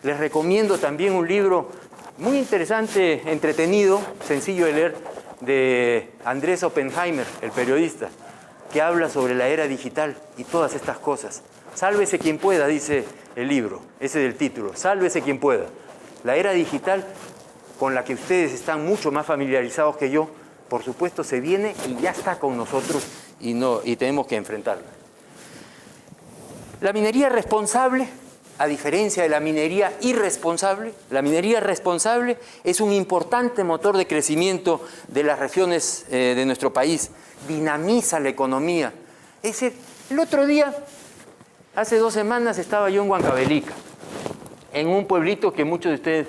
[SPEAKER 2] Les recomiendo también un libro muy interesante, entretenido, sencillo de leer, de Andrés Oppenheimer, el periodista, que habla sobre la era digital y todas estas cosas. Sálvese quien pueda, dice el libro, ese es el título, sálvese quien pueda. La era digital, con la que ustedes están mucho más familiarizados que yo, por supuesto se viene y ya está con nosotros y tenemos que enfrentarla. La minería responsable, a diferencia de la minería irresponsable, la minería responsable es un importante motor de crecimiento de las regiones de nuestro país, dinamiza la economía. Es decir, el otro día, hace 2 semanas, estaba yo en Huancavelica, en un pueblito que muchos de ustedes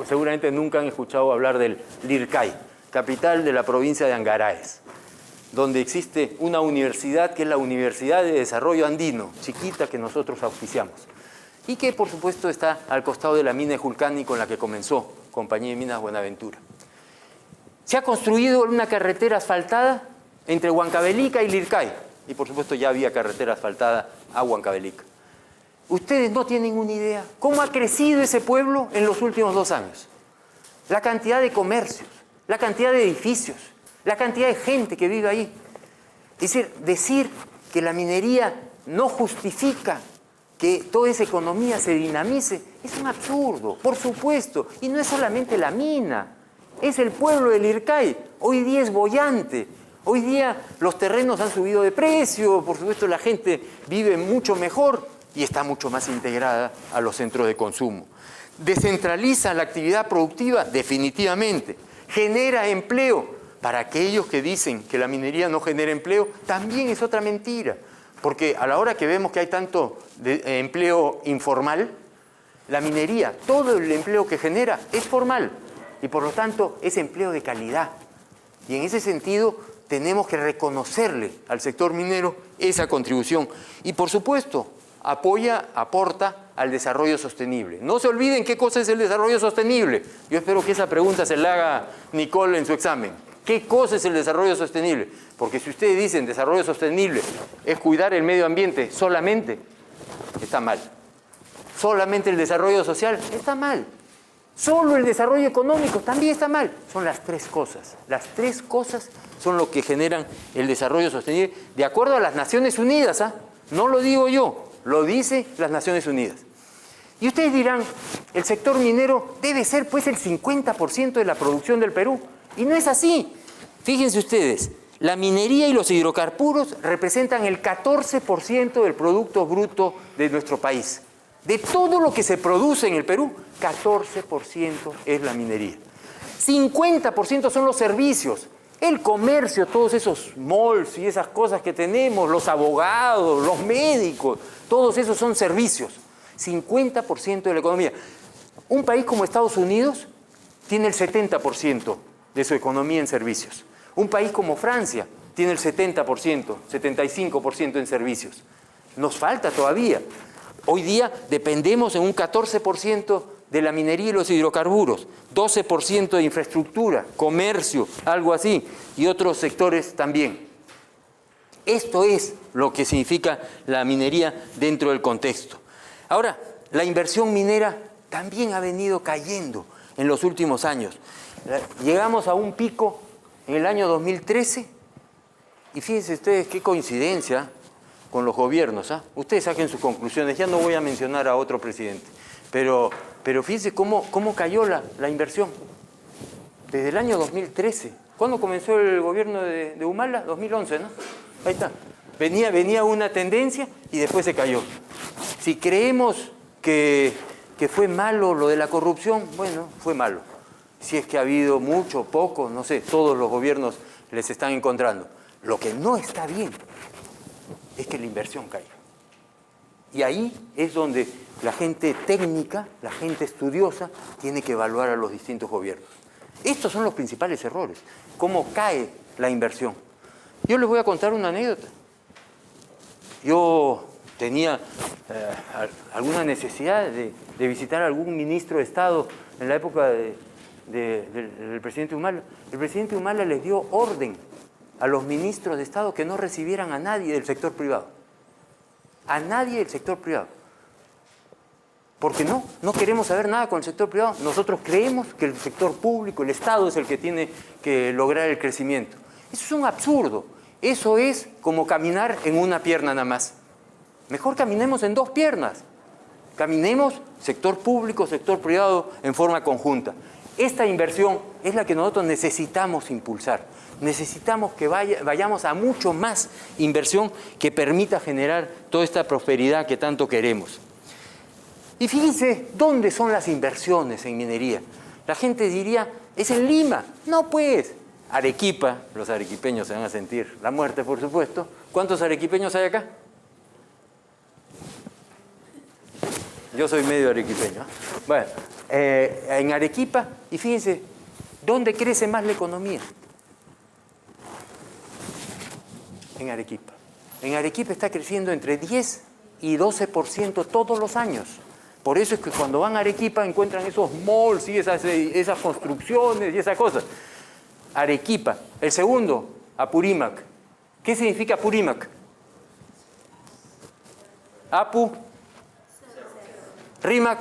[SPEAKER 2] seguramente nunca han escuchado hablar del Lircay, capital de la provincia de Angaraes, donde existe una universidad que es la Universidad de Desarrollo Andino, chiquita, que nosotros auspiciamos, y que por supuesto está al costado de la mina de Julcani con la que comenzó Compañía de Minas Buenaventura. Se ha construido una carretera asfaltada entre Huancavelica y Lircay, y por supuesto ya había carretera asfaltada a Huancavelica. Ustedes no tienen una idea cómo ha crecido ese pueblo en los últimos 2 años. La cantidad de comercios, la cantidad de edificios, la cantidad de gente que vive ahí. Es decir que la minería no justifica que toda esa economía se dinamice es un absurdo, por supuesto. Y no es solamente la mina, es el pueblo del Lircay. Hoy día es boyante. Hoy día los terrenos han subido de precio, por supuesto la gente vive mucho mejor y está mucho más integrada a los centros de consumo. Descentraliza la actividad productiva definitivamente. Genera empleo. Para aquellos que dicen que la minería no genera empleo, también es otra mentira. Porque a la hora que vemos que hay tanto empleo informal, la minería, todo el empleo que genera es formal y por lo tanto es empleo de calidad. Y en ese sentido tenemos que reconocerle al sector minero esa contribución. Y por supuesto, aporta al desarrollo sostenible. No se olviden qué cosa es el desarrollo sostenible. Yo espero que esa pregunta se la haga Nicole en su examen. ¿Qué cosa es el desarrollo sostenible? Porque si ustedes dicen desarrollo sostenible es cuidar el medio ambiente solamente, está mal. Solamente el desarrollo social, está mal. Solo el desarrollo económico también está mal. Son las 3 cosas. Las 3 cosas son lo que generan el desarrollo sostenible de acuerdo a las Naciones Unidas, ¿ah? No lo digo yo. lo dice las Naciones Unidas. Y ustedes dirán, el sector minero debe ser pues el 50% de la producción del Perú. Y no es así. Fíjense ustedes, la minería y los hidrocarburos representan el 14% del Producto Bruto de nuestro país. De todo lo que se produce en el Perú, 14% es la minería. 50% son los servicios, el comercio, todos esos malls y esas cosas que tenemos, los abogados, los médicos, todos esos son servicios. 50% de la economía. Un país como Estados Unidos tiene el 70% de su economía en servicios. Un país como Francia tiene el 70%, 75% en servicios. Nos falta todavía. Hoy día dependemos en un 14% de la minería y los hidrocarburos, 12% de infraestructura, comercio, algo así, y otros sectores también. Esto es lo que significa la minería dentro del contexto. Ahora, la inversión minera también ha venido cayendo en los últimos años. Llegamos a un pico en el año 2013 y fíjense ustedes qué coincidencia con los gobiernos. Ustedes saquen sus conclusiones, ya no voy a mencionar a otro presidente, pero fíjense cómo cayó la inversión. Desde el año 2013, ¿cuándo comenzó el gobierno de Humala? 2011, ¿no? Ahí está. Venía una tendencia y después se cayó. Si creemos que fue malo lo de la corrupción, bueno, fue malo. Si es que ha habido mucho, poco, no sé, todos los gobiernos les están encontrando. Lo que no está bien es que la inversión caiga. Y ahí es donde la gente técnica, la gente estudiosa, tiene que evaluar a los distintos gobiernos. Estos son los principales errores. Cómo cae la inversión. Yo les voy a contar una anécdota. Yo tenía alguna necesidad de visitar a algún ministro de Estado en la época del presidente Humala. El presidente Humala les dio orden a los ministros de Estado que no recibieran a nadie del sector privado. A nadie del sector privado. Porque no queremos saber nada con el sector privado. Nosotros creemos que el sector público, el Estado, es el que tiene que lograr el crecimiento. Eso es un absurdo. Eso es como caminar en una pierna nada más. Mejor caminemos en dos piernas. Caminemos sector público, sector privado en forma conjunta. Esta inversión es la que nosotros necesitamos impulsar. Necesitamos que vayamos a mucho más inversión que permita generar toda esta prosperidad que tanto queremos. Y fíjense, ¿dónde son las inversiones en minería? La gente diría, es en Lima. No, pues, Arequipa, los arequipeños se van a sentir la muerte, por supuesto. ¿Cuántos arequipeños hay acá? Yo soy medio arequipeño. Bueno, en Arequipa, y fíjense, ¿dónde crece más la economía? En Arequipa. En Arequipa está creciendo entre 10 y 12% todos los años. Por eso es que cuando van a Arequipa encuentran esos malls y esas construcciones y esas cosas. Arequipa. El segundo, Apurímac. ¿Qué significa Apurímac? Apu, Rímac,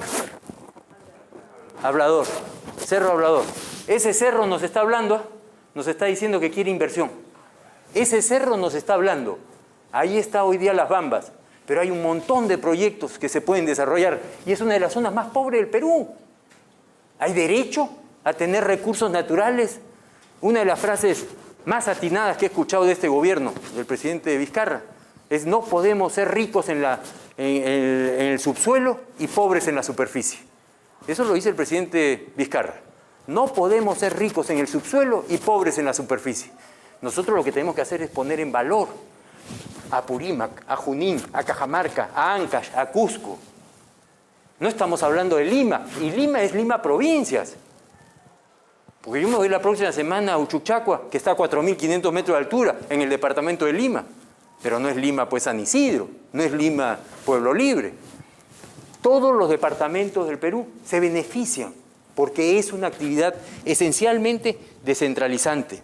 [SPEAKER 2] Hablador, Cerro Hablador. Ese cerro nos está hablando, nos está diciendo que quiere inversión. Ese cerro nos está hablando. Ahí está hoy día Las Bambas, pero hay un montón de proyectos que se pueden desarrollar y es una de las zonas más pobres del Perú. Hay derecho a tener recursos naturales. Una de las frases más atinadas que he escuchado de este gobierno, del presidente Vizcarra, es: no podemos ser ricos en el subsuelo y pobres en la superficie. Eso lo dice el presidente Vizcarra. No podemos ser ricos en el subsuelo y pobres en la superficie. Nosotros lo que tenemos que hacer es poner en valor a Apurímac, a Junín, a Cajamarca, a Ancash, a Cusco. No estamos hablando de Lima, y Lima es Lima provincias. Porque yo me voy la próxima semana a Uchuchacua, que está a 4.500 metros de altura, en el departamento de Lima. Pero no es Lima, pues, San Isidro, no es Lima, Pueblo Libre. Todos los departamentos del Perú se benefician porque es una actividad esencialmente descentralizante.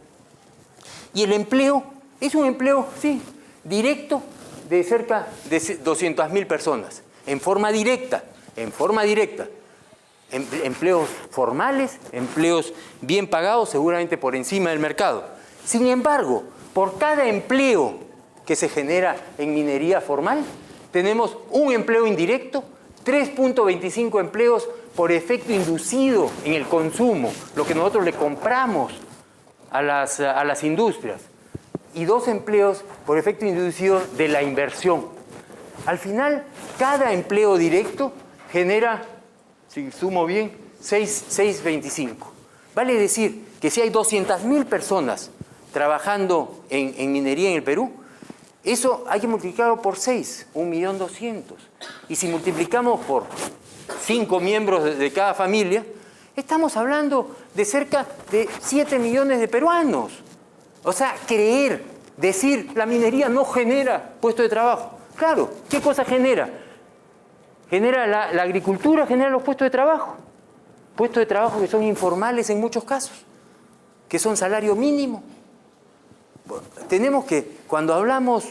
[SPEAKER 2] Y el empleo es un empleo, sí, directo de cerca de 200.000 personas, en forma directa. Empleos formales, empleos bien pagados, seguramente por encima del mercado. Sin embargo, por cada empleo que se genera en minería formal, tenemos un empleo indirecto, 3.25 empleos por efecto inducido en el consumo, lo que nosotros le compramos a las industrias, y 2 empleos por efecto inducido de la inversión. Al final, cada empleo directo genera, si sumo bien, 6.25. Vale decir que si hay 200.000 personas trabajando en minería en el Perú, eso hay que multiplicarlo por 6, 1.200.000. Y si multiplicamos por 5 miembros de cada familia, estamos hablando de cerca de 7 millones de peruanos. O sea, decir, la minería no genera puestos de trabajo. Claro, ¿qué cosa genera? Genera la agricultura, genera los puestos de trabajo. Puestos de trabajo que son informales en muchos casos, que son salario mínimo. Bueno, tenemos que, cuando hablamos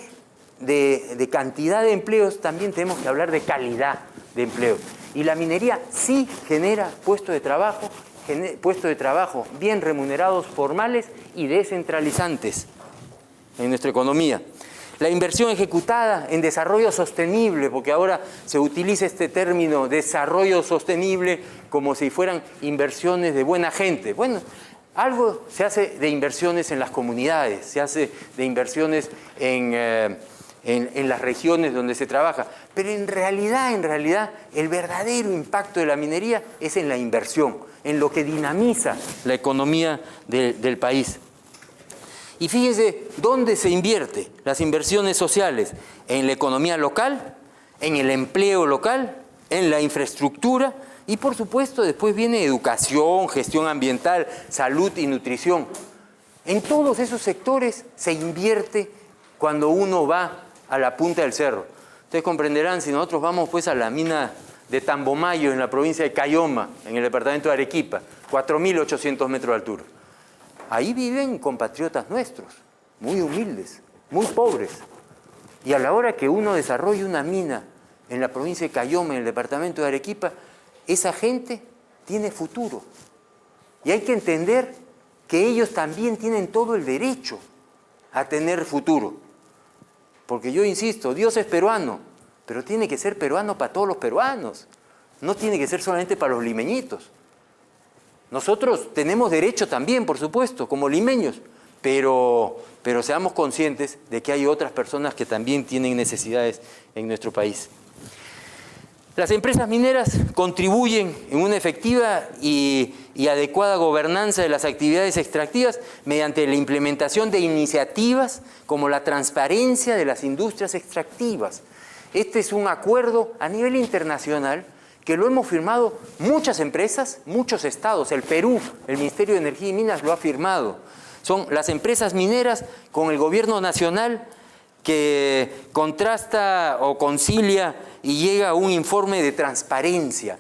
[SPEAKER 2] de cantidad de empleos, también tenemos que hablar de calidad de empleos. Y la minería sí genera puestos de trabajo bien remunerados, formales y descentralizantes en nuestra economía. La inversión ejecutada en desarrollo sostenible, porque ahora se utiliza este término desarrollo sostenible como si fueran inversiones de buena gente. Bueno, algo se hace de inversiones en las comunidades, se hace de inversiones en las regiones donde se trabaja, pero en realidad, el verdadero impacto de la minería es en la inversión, en lo que dinamiza la economía del país. Y fíjense dónde se invierte las inversiones sociales: en la economía local, en el empleo local, en la infraestructura y, por supuesto, después viene educación, gestión ambiental, salud y nutrición. En todos esos sectores se invierte cuando uno va a la punta del cerro. Ustedes comprenderán, si nosotros vamos pues a la mina de Tambomayo en la provincia de Cayoma, en el departamento de Arequipa, 4.800 metros de altura. Ahí viven compatriotas nuestros, muy humildes, muy pobres. Y a la hora que uno desarrolla una mina en la provincia de Cayoma, en el departamento de Arequipa, esa gente tiene futuro. Y hay que entender que ellos también tienen todo el derecho a tener futuro. Porque yo insisto, Dios es peruano, pero tiene que ser peruano para todos los peruanos. No tiene que ser solamente para los limeñitos. Nosotros tenemos derecho también, por supuesto, como limeños, pero seamos conscientes de que hay otras personas que también tienen necesidades en nuestro país. Las empresas mineras contribuyen en una efectiva y adecuada gobernanza de las actividades extractivas mediante la implementación de iniciativas como la transparencia de las industrias extractivas. Este es un acuerdo a nivel internacional que lo hemos firmado muchas empresas, muchos estados. El Perú, el Ministerio de Energía y Minas lo ha firmado. Son las empresas mineras con el gobierno nacional que contrasta o concilia y llega a un informe de transparencia.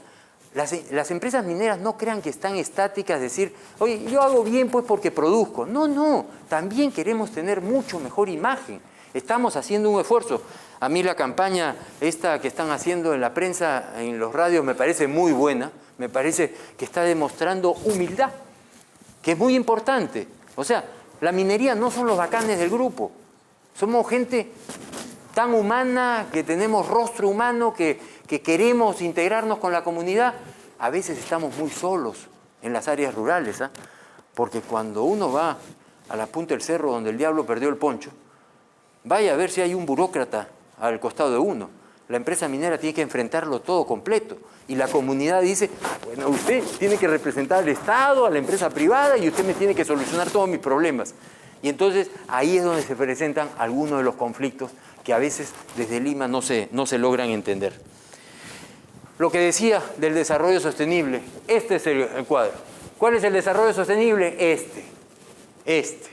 [SPEAKER 2] Las empresas mineras no crean que están estáticas, es decir, oye, yo hago bien pues porque produzco. No, también queremos tener mucho mejor imagen. Estamos haciendo un esfuerzo. A mí la campaña esta que están haciendo en la prensa, en los radios, me parece muy buena. Me parece que está demostrando humildad, que es muy importante. O sea, la minería no son los bacanes del grupo. Somos gente tan humana, que tenemos rostro humano, que queremos integrarnos con la comunidad. A veces estamos muy solos en las áreas rurales, ¿eh? Porque cuando uno va a la punta del cerro donde el diablo perdió el poncho, vaya a ver si hay un burócrata al costado de uno. La empresa minera tiene que enfrentarlo todo completo. Y la comunidad dice, bueno, usted tiene que representar al Estado, a la empresa privada, y usted me tiene que solucionar todos mis problemas. Y entonces ahí es donde se presentan algunos de los conflictos que a veces desde Lima no se logran entender. Lo que decía del desarrollo sostenible, este es el cuadro. ¿Cuál es el desarrollo sostenible? Este.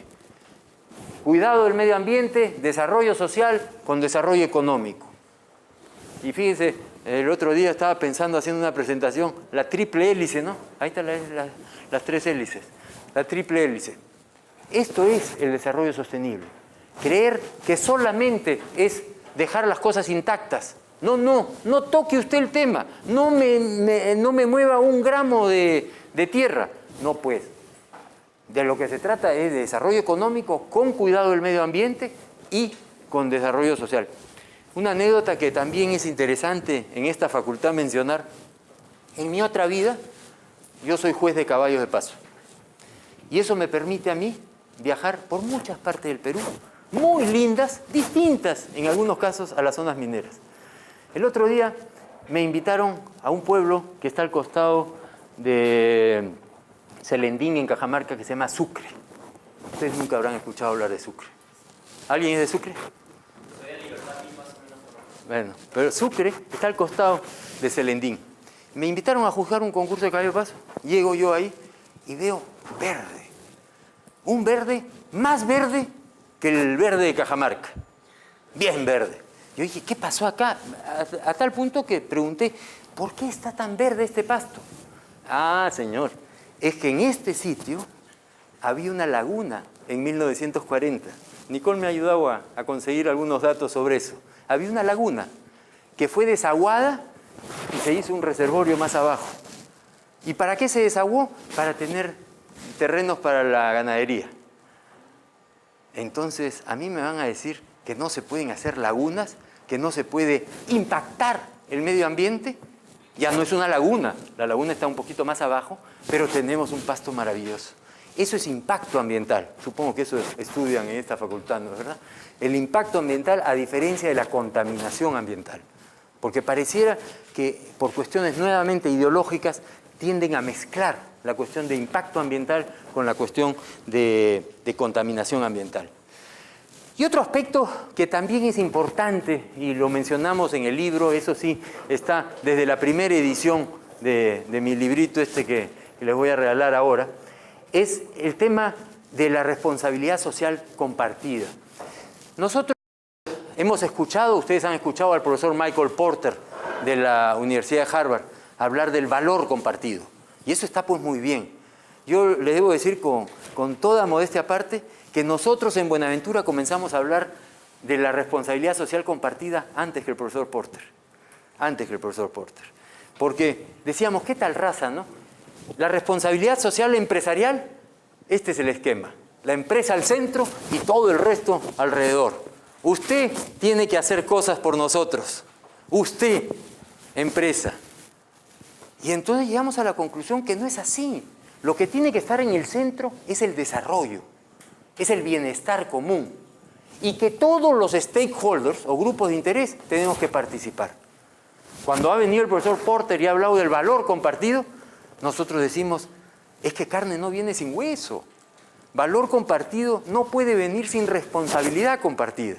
[SPEAKER 2] Cuidado del medio ambiente, desarrollo social con desarrollo económico. Y fíjense, el otro día estaba pensando, haciendo una presentación, la triple hélice, ¿no? Ahí están las 3 hélices, la triple hélice. Esto es el desarrollo sostenible. Creer que solamente es dejar las cosas intactas. No toque usted el tema, no me mueva un gramo de tierra. No, pues, de lo que se trata es de desarrollo económico con cuidado del medio ambiente y con desarrollo social. Una anécdota que también es interesante en esta facultad mencionar. En mi otra vida, yo soy juez de caballos de paso. Y eso me permite a mí viajar por muchas partes del Perú, muy lindas, distintas en algunos casos a las zonas mineras. El otro día me invitaron a un pueblo que está al costado de Selendín, en Cajamarca, que se llama Sucre. Ustedes nunca habrán escuchado hablar de Sucre. ¿Alguien es de Sucre? Bueno, pero Sucre está al costado de Selendín. Me invitaron a juzgar un concurso de caballo de paso. Llego yo ahí y veo verde. Un verde más verde que el verde de Cajamarca. Bien verde. Yo dije, ¿qué pasó acá? A tal punto que pregunté, ¿por qué está tan verde este pasto? Ah, señor, es que en este sitio había una laguna en 1940. Nicole me ha ayudado a conseguir algunos datos sobre eso. Había una laguna que fue desaguada y se hizo un reservorio más abajo. ¿Y para qué se desaguó? Para tener terrenos para la ganadería. Entonces, a mí me van a decir que no se pueden hacer lagunas, que no se puede impactar el medio ambiente. Ya no es una laguna, la laguna está un poquito más abajo, pero tenemos un pasto maravilloso. Eso es impacto ambiental. Supongo que eso estudian en esta facultad, ¿no es verdad? El impacto ambiental a diferencia de la contaminación ambiental. Porque pareciera que por cuestiones nuevamente ideológicas tienden a mezclar la cuestión de impacto ambiental con la cuestión de contaminación ambiental. Y otro aspecto que también es importante, y lo mencionamos en el libro, eso sí, está desde la primera edición de mi librito que les voy a regalar ahora, es el tema de la responsabilidad social compartida. Nosotros hemos escuchado, ustedes han escuchado al profesor Michael Porter de la Universidad de Harvard hablar del valor compartido. Y eso está pues muy bien. Yo les debo decir con toda modestia aparte que nosotros en Buenaventura comenzamos a hablar de la responsabilidad social compartida antes que el profesor Porter. Antes que el profesor Porter. Porque decíamos, ¿qué tal raza, no? La responsabilidad social empresarial, este es el esquema. La empresa al centro y todo el resto alrededor. Usted tiene que hacer cosas por nosotros. Usted, empresa. Y entonces llegamos a la conclusión que no es así. Lo que tiene que estar en el centro es el desarrollo, es el bienestar común. Y que todos los stakeholders o grupos de interés tenemos que participar. Cuando ha venido el profesor Porter y ha hablado del valor compartido, nosotros decimos, es que carne no viene sin hueso. Valor compartido no puede venir sin responsabilidad compartida.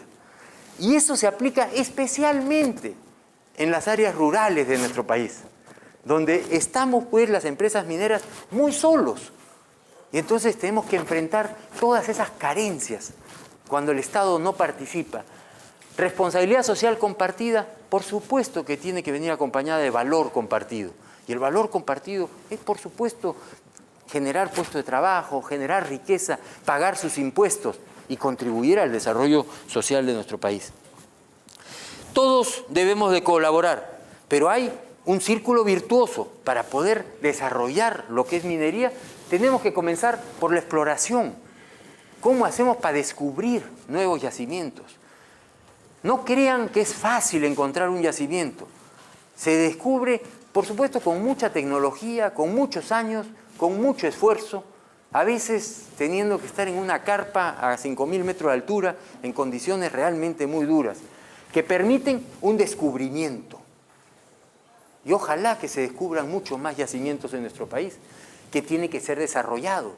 [SPEAKER 2] Y eso se aplica especialmente en las áreas rurales de nuestro país, donde estamos pues las empresas mineras muy solos. Y entonces tenemos que enfrentar todas esas carencias cuando el Estado no participa. Responsabilidad social compartida, por supuesto que tiene que venir acompañada de valor compartido. Y el valor compartido es, por supuesto, generar puestos de trabajo, generar riqueza, pagar sus impuestos y contribuir al desarrollo social de nuestro país. Todos debemos de colaborar, pero hay un círculo virtuoso. Para poder desarrollar lo que es minería, tenemos que comenzar por la exploración. ¿Cómo hacemos para descubrir nuevos yacimientos? No crean que es fácil encontrar un yacimiento. Se descubre, por supuesto, con mucha tecnología, con muchos años, con mucho esfuerzo, a veces teniendo que estar en una carpa a 5.000 metros de altura, en condiciones realmente muy duras, que permiten un descubrimiento. Y ojalá que se descubran muchos más yacimientos en nuestro país, que tiene que ser desarrollado,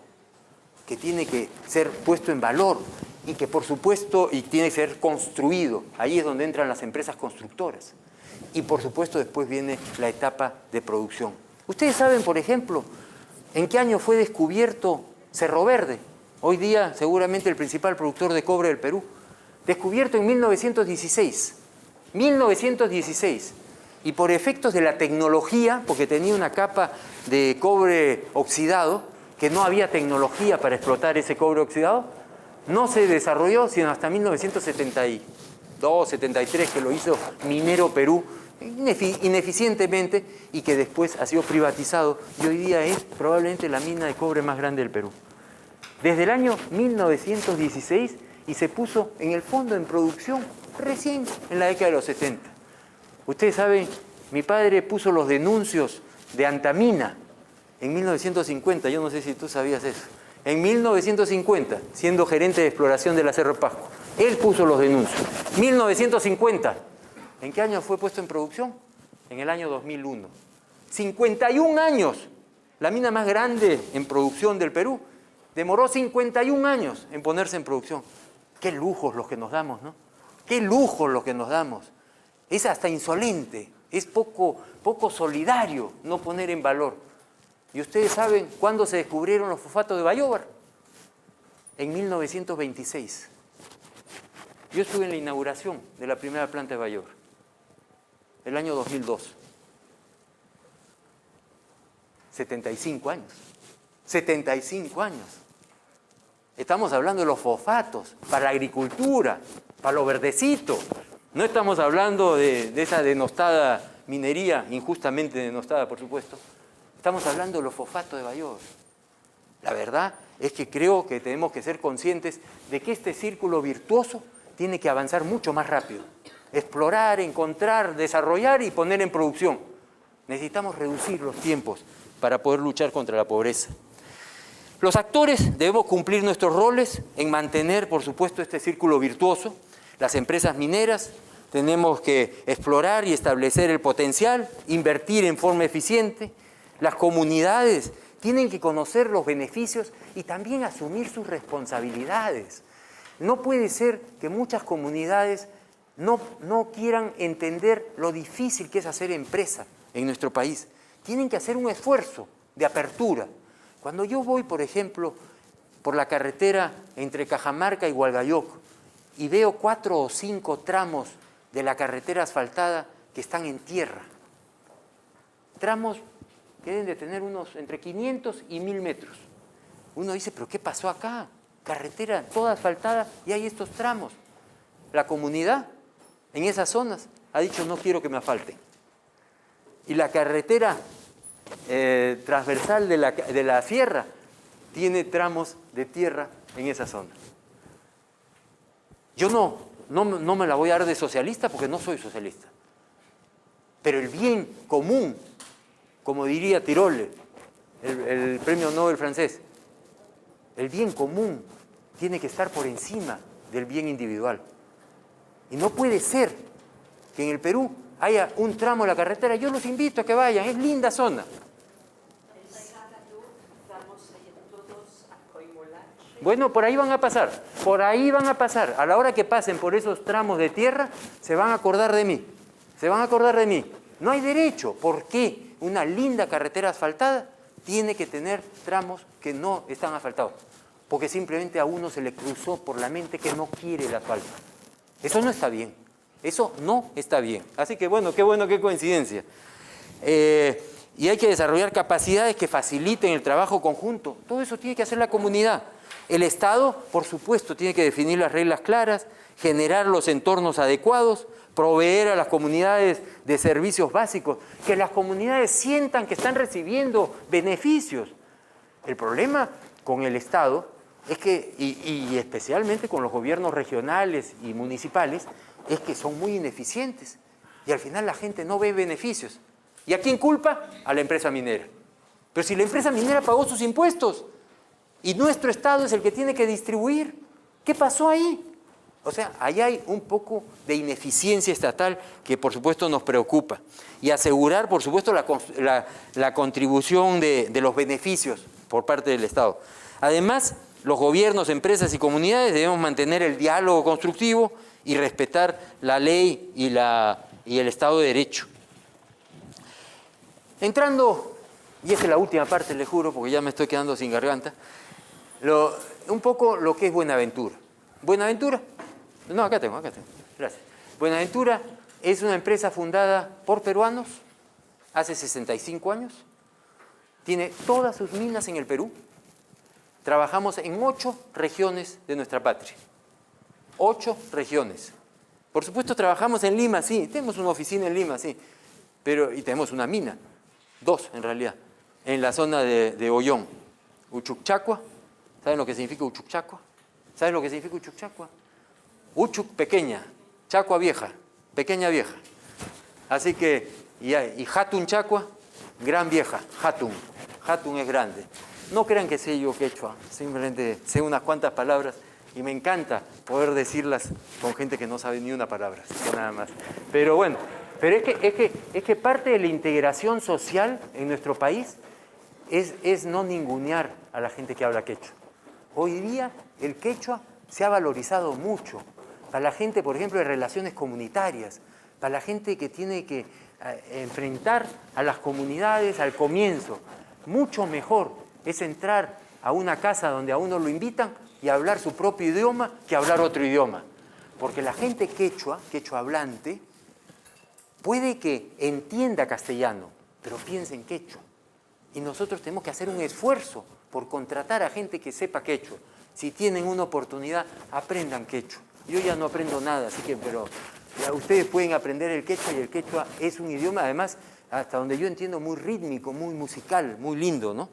[SPEAKER 2] que tiene que ser puesto en valor y que por supuesto y tiene que ser construido. Ahí es donde entran las empresas constructoras. Y por supuesto después viene la etapa de producción. Ustedes saben, por ejemplo, ¿en qué año fue descubierto Cerro Verde? Hoy día seguramente el principal productor de cobre del Perú. Descubierto en 1916. 1916. Y por efectos de la tecnología, porque tenía una capa de cobre oxidado, que no había tecnología para explotar ese cobre oxidado, no se desarrolló sino hasta 1972, 73, que lo hizo Minero Perú, ineficientemente, y que después ha sido privatizado y hoy día es probablemente la mina de cobre más grande del Perú. Desde el año 1916 y se puso en el fondo en producción recién en la década de los 70. Ustedes saben, mi padre puso los denuncios de Antamina en 1950, yo no sé si tú sabías eso. En 1950, siendo gerente de exploración de la Cerro Pasco, él puso los denuncios. 1950. ¿En qué año fue puesto en producción? En el año 2001. 51 años. La mina más grande en producción del Perú demoró 51 años en ponerse en producción. Qué lujos los que nos damos, ¿no? Qué lujos los que nos damos. Es hasta insolente, es poco solidario no poner en valor. ¿Y ustedes saben cuándo se descubrieron los fosfatos de Bayóvar? En 1926. Yo estuve en la inauguración de la primera planta de Bayóvar, el año 2002. 75 años. 75 años. Estamos hablando de los fosfatos para la agricultura, para lo verdecito. No estamos hablando de esa denostada minería, injustamente denostada, por supuesto. Estamos hablando de los fosfatos de Bayóvar. La verdad es que creo que tenemos que ser conscientes de que este círculo virtuoso tiene que avanzar mucho más rápido. Explorar, encontrar, desarrollar y poner en producción. Necesitamos reducir los tiempos para poder luchar contra la pobreza. Los actores debemos cumplir nuestros roles en mantener, por supuesto, este círculo virtuoso. Las empresas mineras tenemos que explorar y establecer el potencial, invertir en forma eficiente. Las comunidades tienen que conocer los beneficios y también asumir sus responsabilidades. No puede ser que muchas comunidades no quieran entender lo difícil que es hacer empresa en nuestro país. Tienen que hacer un esfuerzo de apertura. Cuando yo voy, por ejemplo, por la carretera entre Cajamarca y Hualgayoc y veo 4 o 5 tramos de la carretera asfaltada que están en tierra, tramos que deben de tener unos entre 500 y 1000 metros. Uno dice, ¿pero qué pasó acá? Carretera toda asfaltada y hay estos tramos. La comunidad en esas zonas ha dicho, no quiero que me asfalten. Y la carretera transversal de la sierra tiene tramos de tierra en esa zona. Yo no me la voy a dar de socialista porque no soy socialista. Pero el bien común, como diría Tirole, el premio Nobel francés, el bien común tiene que estar por encima del bien individual. Y no puede ser que en el Perú haya un tramo de la carretera. Yo los invito a que vayan, es linda zona. Bueno, por ahí van a pasar, por ahí van a pasar. A la hora que pasen por esos tramos de tierra, se van a acordar de mí, se van a acordar de mí. No hay derecho. ¿Por qué una linda carretera asfaltada tiene que tener tramos que no están asfaltados? Porque simplemente a uno se le cruzó por la mente que no quiere el asfalto. Eso no está bien. Eso no está bien. Así que bueno, qué coincidencia. Y hay que desarrollar capacidades que faciliten el trabajo conjunto. Todo eso tiene que hacer la comunidad. El Estado, por supuesto, tiene que definir las reglas claras, generar los entornos adecuados, proveer a las comunidades de servicios básicos, que las comunidades sientan que están recibiendo beneficios. El problema con el Estado es que, y especialmente con los gobiernos regionales y municipales, es que son muy ineficientes y al final la gente no ve beneficios. ¿Y a quién culpa? A la empresa minera. Pero si la empresa minera pagó sus impuestos y nuestro Estado es el que tiene que distribuir, ¿qué pasó ahí? O sea, ahí hay un poco de ineficiencia estatal que por supuesto nos preocupa. Y asegurar, por supuesto, la contribución de los beneficios por parte del Estado. Además, los gobiernos, empresas y comunidades debemos mantener el diálogo constructivo y respetar la ley y el Estado de Derecho. Entrando, y esta es la última parte, les juro, porque ya me estoy quedando sin garganta, un poco lo que es Buenaventura. Buenaventura, no, acá tengo, gracias. Buenaventura es una empresa fundada por peruanos hace 65 años, tiene todas sus minas en el Perú, trabajamos en 8 regiones de nuestra patria. 8 regiones. Por supuesto trabajamos en Lima, sí, tenemos una oficina en Lima, sí, y tenemos una mina, 2 en realidad, en la zona de Ollón. Uchucchacua, ¿saben lo que significa Uchucchacua? ¿Saben lo que significa Uchucchacua? Uchuc pequeña Chacua vieja, pequeña vieja. Así que, y Hatun Chacua, gran vieja, Hatun. Hatun es grande. No crean que sé yo quechua, simplemente sé unas cuantas palabras y me encanta poder decirlas con gente que no sabe ni una palabra, así que nada más. Pero bueno, pero es que parte de la integración social en nuestro país es no ningunear a la gente que habla quechua. Hoy día el quechua se ha valorizado mucho para la gente, por ejemplo, de relaciones comunitarias, para la gente que tiene que enfrentar a las comunidades al comienzo. Mucho mejor es entrar a una casa donde a uno lo invitan y hablar su propio idioma que hablar otro idioma. Porque la gente quechua hablante, puede que entienda castellano, pero piense en quechua. Y nosotros tenemos que hacer un esfuerzo por contratar a gente que sepa quechua. Si tienen una oportunidad, aprendan quechua. Yo ya no aprendo nada, así que, pero ya ustedes pueden aprender el quechua, y el quechua es un idioma, además, hasta donde yo entiendo, muy rítmico, muy musical, muy lindo, ¿no?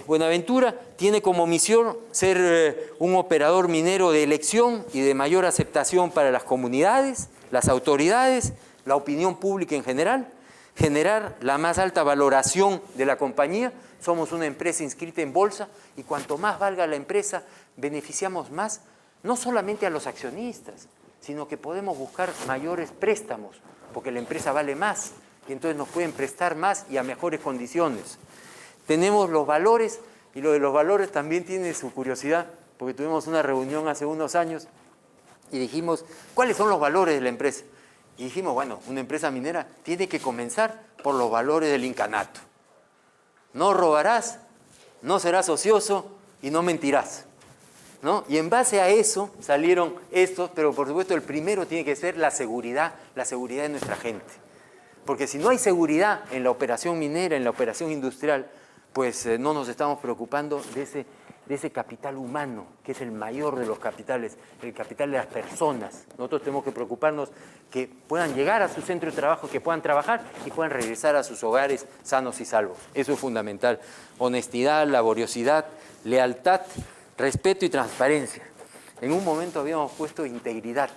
[SPEAKER 2] Buenaventura tiene como misión ser un operador minero de elección y de mayor aceptación para las comunidades, las autoridades, la opinión pública en general, generar la más alta valoración de la compañía. Somos una empresa inscrita en bolsa y cuanto más valga la empresa, beneficiamos más, no solamente a los accionistas, sino que podemos buscar mayores préstamos, porque la empresa vale más y entonces nos pueden prestar más y a mejores condiciones. Tenemos los valores, y lo de los valores también tiene su curiosidad, porque tuvimos una reunión hace unos años y dijimos, ¿cuáles son los valores de la empresa? Y dijimos, bueno, una empresa minera tiene que comenzar por los valores del incanato. No robarás, no serás ocioso y no mentirás, ¿no? Y en base a eso salieron estos, pero por supuesto el primero tiene que ser la seguridad de nuestra gente. Porque si no hay seguridad en la operación minera, en la operación industrial, pues no nos estamos preocupando de ese capital humano, que es el mayor de los capitales, el capital de las personas. Nosotros tenemos que preocuparnos que puedan llegar a su centro de trabajo, que puedan trabajar y puedan regresar a sus hogares sanos y salvos. Eso es fundamental. Honestidad, laboriosidad, lealtad, respeto y transparencia. En un momento habíamos puesto integridad.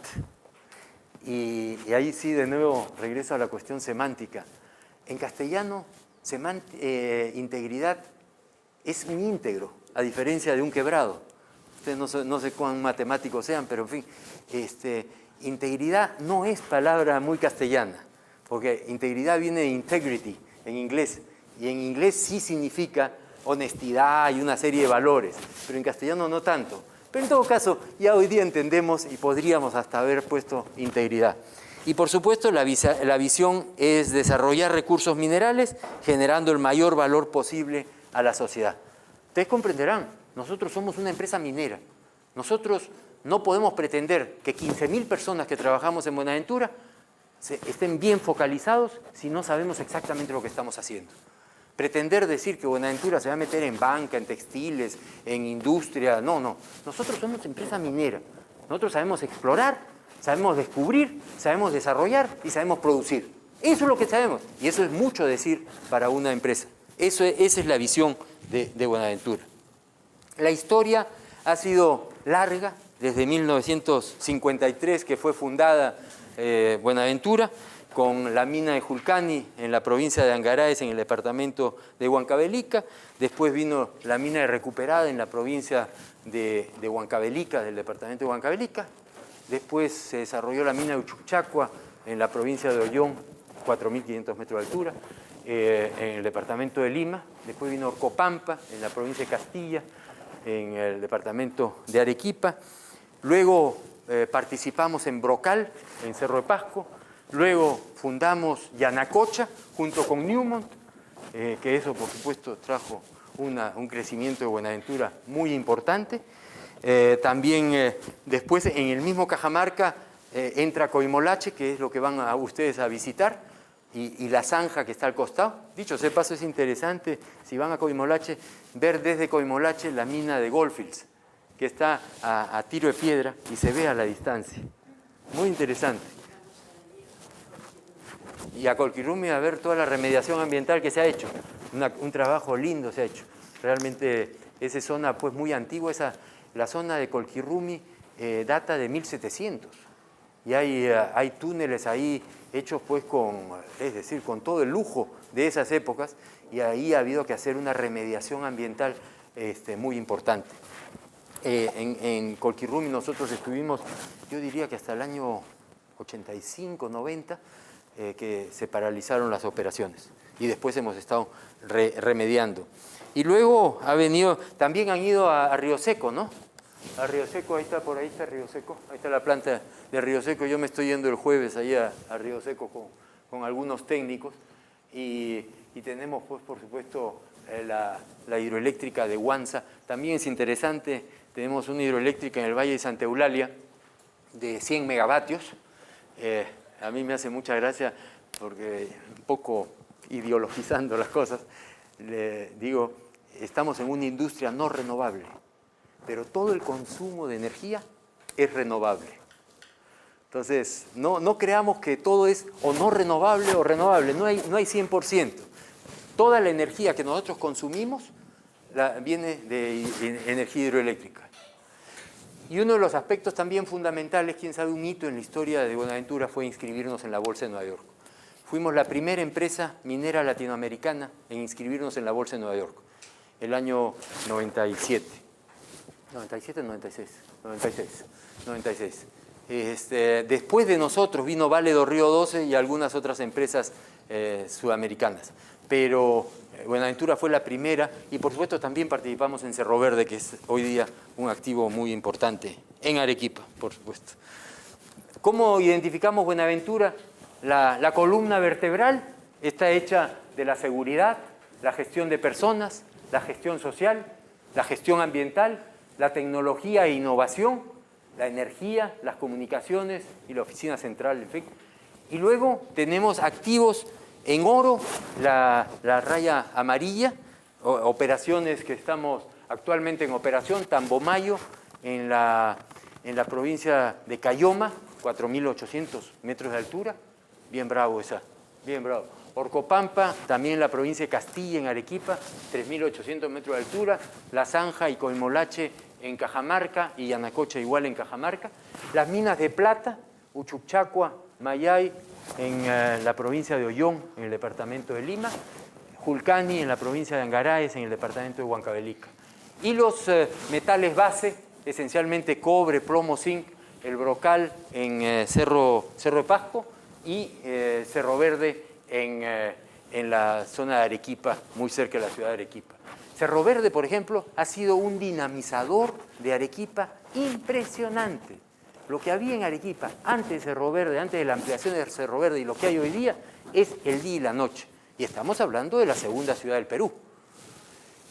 [SPEAKER 2] Y ahí sí, de nuevo, regreso a la cuestión semántica. En castellano, integridad es un íntegro, a diferencia de un quebrado. Ustedes no sé cuán matemáticos sean, pero en fin, integridad no es palabra muy castellana, porque integridad viene de integrity en inglés, y en inglés sí significa honestidad y una serie de valores, pero en castellano no tanto. Pero en todo caso, ya hoy día entendemos y podríamos hasta haber puesto integridad. Y por supuesto, la visión es desarrollar recursos minerales generando el mayor valor posible a la sociedad. Ustedes comprenderán, nosotros somos una empresa minera. Nosotros no podemos pretender que 15.000 personas que trabajamos en Buenaventura estén bien focalizados si no sabemos exactamente lo que estamos haciendo. Pretender decir que Buenaventura se va a meter en banca, en textiles, en industria, no. Nosotros somos empresa minera. Nosotros sabemos explorar, sabemos descubrir, sabemos desarrollar y sabemos producir. Eso es lo que sabemos y eso es mucho decir para una empresa. Esa es la visión de Buenaventura. La historia ha sido larga, desde 1953 que fue fundada Buenaventura, con la mina de Julcani en la provincia de Angaraes, en el departamento de Huancavelica. Después vino la mina de Recuperada en la provincia de Huancavelica, del departamento de Huancavelica. Después se desarrolló la mina de Uchucchacua en la provincia de Ollón, 4.500 metros de altura, en el departamento de Lima. Después vino Orcopampa, en la provincia de Castilla, en el departamento de Arequipa. Luego participamos en Brocal, en Cerro de Pasco. Luego fundamos Yanacocha junto con Newmont, que eso por supuesto trajo un crecimiento de Buenaventura muy importante. También después en el mismo Cajamarca entra Coimolache, que es lo que van ustedes a visitar, y la zanja que está al costado. Dicho sea de paso, es interesante, si van a Coimolache, ver desde Coimolache la mina de Goldfields, que está a tiro de piedra y se ve a la distancia. Muy interesante. Y a Colquirrumi a ver toda la remediación ambiental que se ha hecho. Un trabajo lindo se ha hecho. Realmente esa zona pues muy antigua, la zona de Colquirrumi data de 1700. y hay túneles ahí hechos pues es decir, con todo el lujo de esas épocas, y ahí ha habido que hacer una remediación ambiental muy importante. En Colquirrumi nosotros estuvimos, yo diría que hasta el año 85, 90, que se paralizaron las operaciones, y después hemos estado remediando. Y luego también han ido a Río Seco, ¿no? A Río Seco, por ahí está Río Seco, ahí está la planta de Río Seco. Yo me estoy yendo el jueves ahí a Río Seco con algunos técnicos, y tenemos, pues, por supuesto, la hidroeléctrica de Huanza. También es interesante, tenemos una hidroeléctrica en el Valle de Santa Eulalia de 100 megavatios. A mí me hace mucha gracia porque, un poco ideologizando las cosas, le digo, estamos en una industria no renovable, pero todo el consumo de energía es renovable. Entonces, no creamos que todo es o no renovable o renovable, no hay 100%. Toda la energía que nosotros consumimos viene de energía hidroeléctrica. Y uno de los aspectos también fundamentales, quién sabe, un hito en la historia de Buenaventura fue inscribirnos en la Bolsa de Nueva York. Fuimos la primera empresa minera latinoamericana en inscribirnos en la Bolsa de Nueva York, el año 97. 97, 96, 96. Después de nosotros vino Vale do Río 12 y algunas otras empresas sudamericanas, pero Buenaventura fue la primera, y por supuesto también participamos en Cerro Verde, que es hoy día un activo muy importante, en Arequipa, por supuesto. ¿Cómo identificamos Buenaventura? La columna vertebral está hecha de la seguridad, la gestión de personas, la gestión social, la gestión ambiental, la tecnología e innovación, la energía, las comunicaciones y la oficina central, en fin. Y luego tenemos activos en oro, la raya amarilla, operaciones que estamos actualmente en operación, Tambomayo, en la provincia de Cayoma, 4.800 metros de altura, bien bravo esa, bien bravo. Orcopampa, también en la provincia de Castilla, en Arequipa, 3.800 metros de altura, La Zanja y Coimolache en Cajamarca, y Yanacocha igual en Cajamarca. Las minas de plata, Uchucchacua, Mayay, en la provincia de Ollón, en el departamento de Lima, Julcani, en la provincia de Angaraes, en el departamento de Huancavelica. Y los metales base, esencialmente cobre, plomo, zinc, el brocal en Cerro de Pasco, y Cerro Verde en la zona de Arequipa, muy cerca de la ciudad de Arequipa. Cerro Verde, por ejemplo, ha sido un dinamizador de Arequipa impresionante. Lo que había en Arequipa antes de Cerro Verde, antes de la ampliación de Cerro Verde, y lo que hay hoy día es el día y la noche. Y estamos hablando de la segunda ciudad del Perú.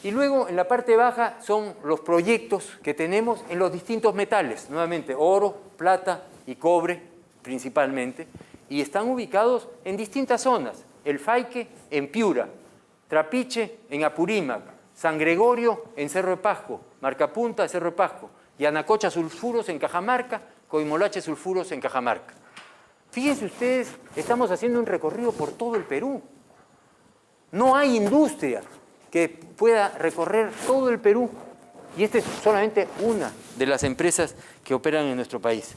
[SPEAKER 2] Y luego, en la parte baja, son los proyectos que tenemos en los distintos metales. Nuevamente, oro, plata y cobre, principalmente. Y están ubicados en distintas zonas. El Faique en Piura, Trapiche en Apurímac, San Gregorio en Cerro de Pasco, Marcapunta en Cerro de Pasco, Yanacocha Sulfuros en Cajamarca, Coimolache Sulfuros en Cajamarca. Fíjense ustedes, estamos haciendo un recorrido por todo el Perú. No hay industria que pueda recorrer todo el Perú, y esta es solamente una de las empresas que operan en nuestro país.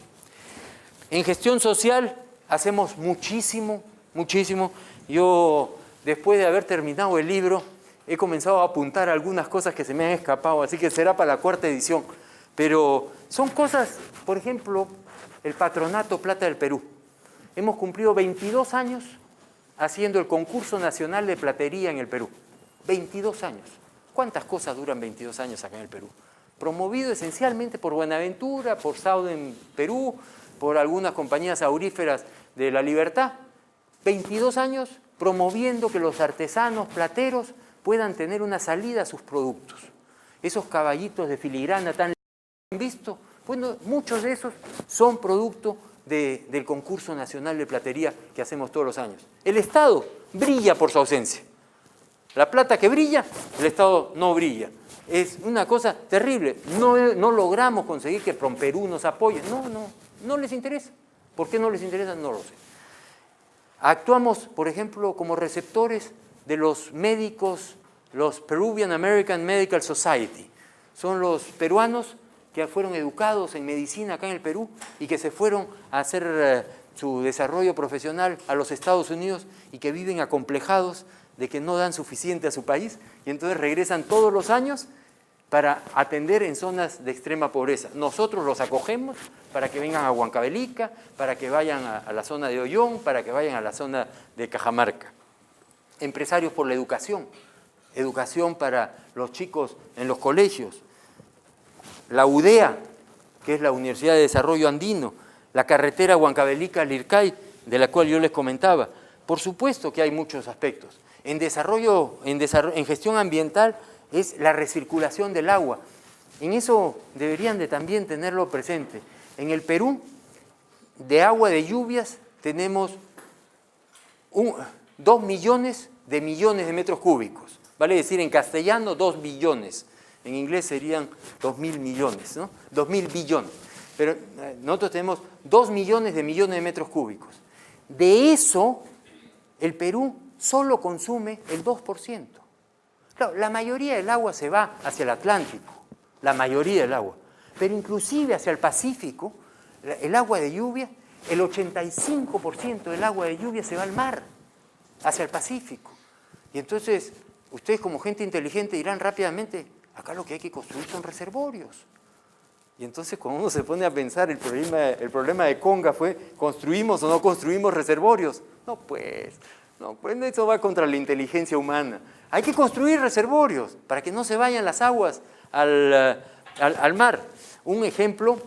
[SPEAKER 2] En gestión social hacemos muchísimo, muchísimo. Yo, después de haber terminado el libro, he comenzado a apuntar algunas cosas que se me han escapado, así que será para la 4ª edición. Pero son cosas, por ejemplo, el Patronato Plata del Perú. Hemos cumplido 22 años haciendo el concurso nacional de platería en el Perú. 22 años. ¿Cuántas cosas duran 22 años acá en el Perú? Promovido esencialmente por Buenaventura, por Sauden Perú, por algunas compañías auríferas de La Libertad. 22 años promoviendo que los artesanos plateros puedan tener una salida a sus productos. Esos caballitos de filigrana tan han visto, bueno, muchos de esos son producto del concurso nacional de platería que hacemos todos los años. El Estado brilla por su ausencia. La plata que brilla, el Estado no brilla. Es una cosa terrible. No logramos conseguir que Promperú nos apoye. No les interesa. ¿Por qué no les interesa? No lo sé. Actuamos, por ejemplo, como receptores de los médicos, los Peruvian American Medical Society. Son los peruanos que fueron educados en medicina acá en el Perú y que se fueron a hacer su desarrollo profesional a los Estados Unidos y que viven acomplejados de que no dan suficiente a su país y entonces regresan todos los años para atender en zonas de extrema pobreza. Nosotros los acogemos para que vengan a Huancavelica, para que vayan a la zona de Ollón, para que vayan a la zona de Cajamarca. Empresarios por la educación, educación para los chicos en los colegios. La UDEA, que es la Universidad de Desarrollo Andino, la carretera Huancavelica-Lircay, de la cual yo les comentaba. Por supuesto que hay muchos aspectos. En gestión ambiental es la recirculación del agua. En eso deberían de también tenerlo presente. En el Perú, de agua de lluvias, tenemos 2 millones de metros cúbicos. Vale decir, en castellano, 2 billones. En inglés serían 2.000 millones, ¿no? 2.000 billones. Pero nosotros tenemos 2 millones de metros cúbicos. De eso, el Perú solo consume el 2%. Claro, la mayoría del agua se va hacia el Atlántico, la mayoría del agua. Pero inclusive hacia el Pacífico, el agua de lluvia, el 85% del agua de lluvia se va al mar, hacia el Pacífico. Y entonces, ustedes como gente inteligente dirán rápidamente, acá lo que hay que construir son reservorios. Y entonces cuando uno se pone a pensar, el problema de Conga fue, ¿construimos o no construimos reservorios? No, pues eso va contra la inteligencia humana. Hay que construir reservorios para que no se vayan las aguas al mar. Un ejemplo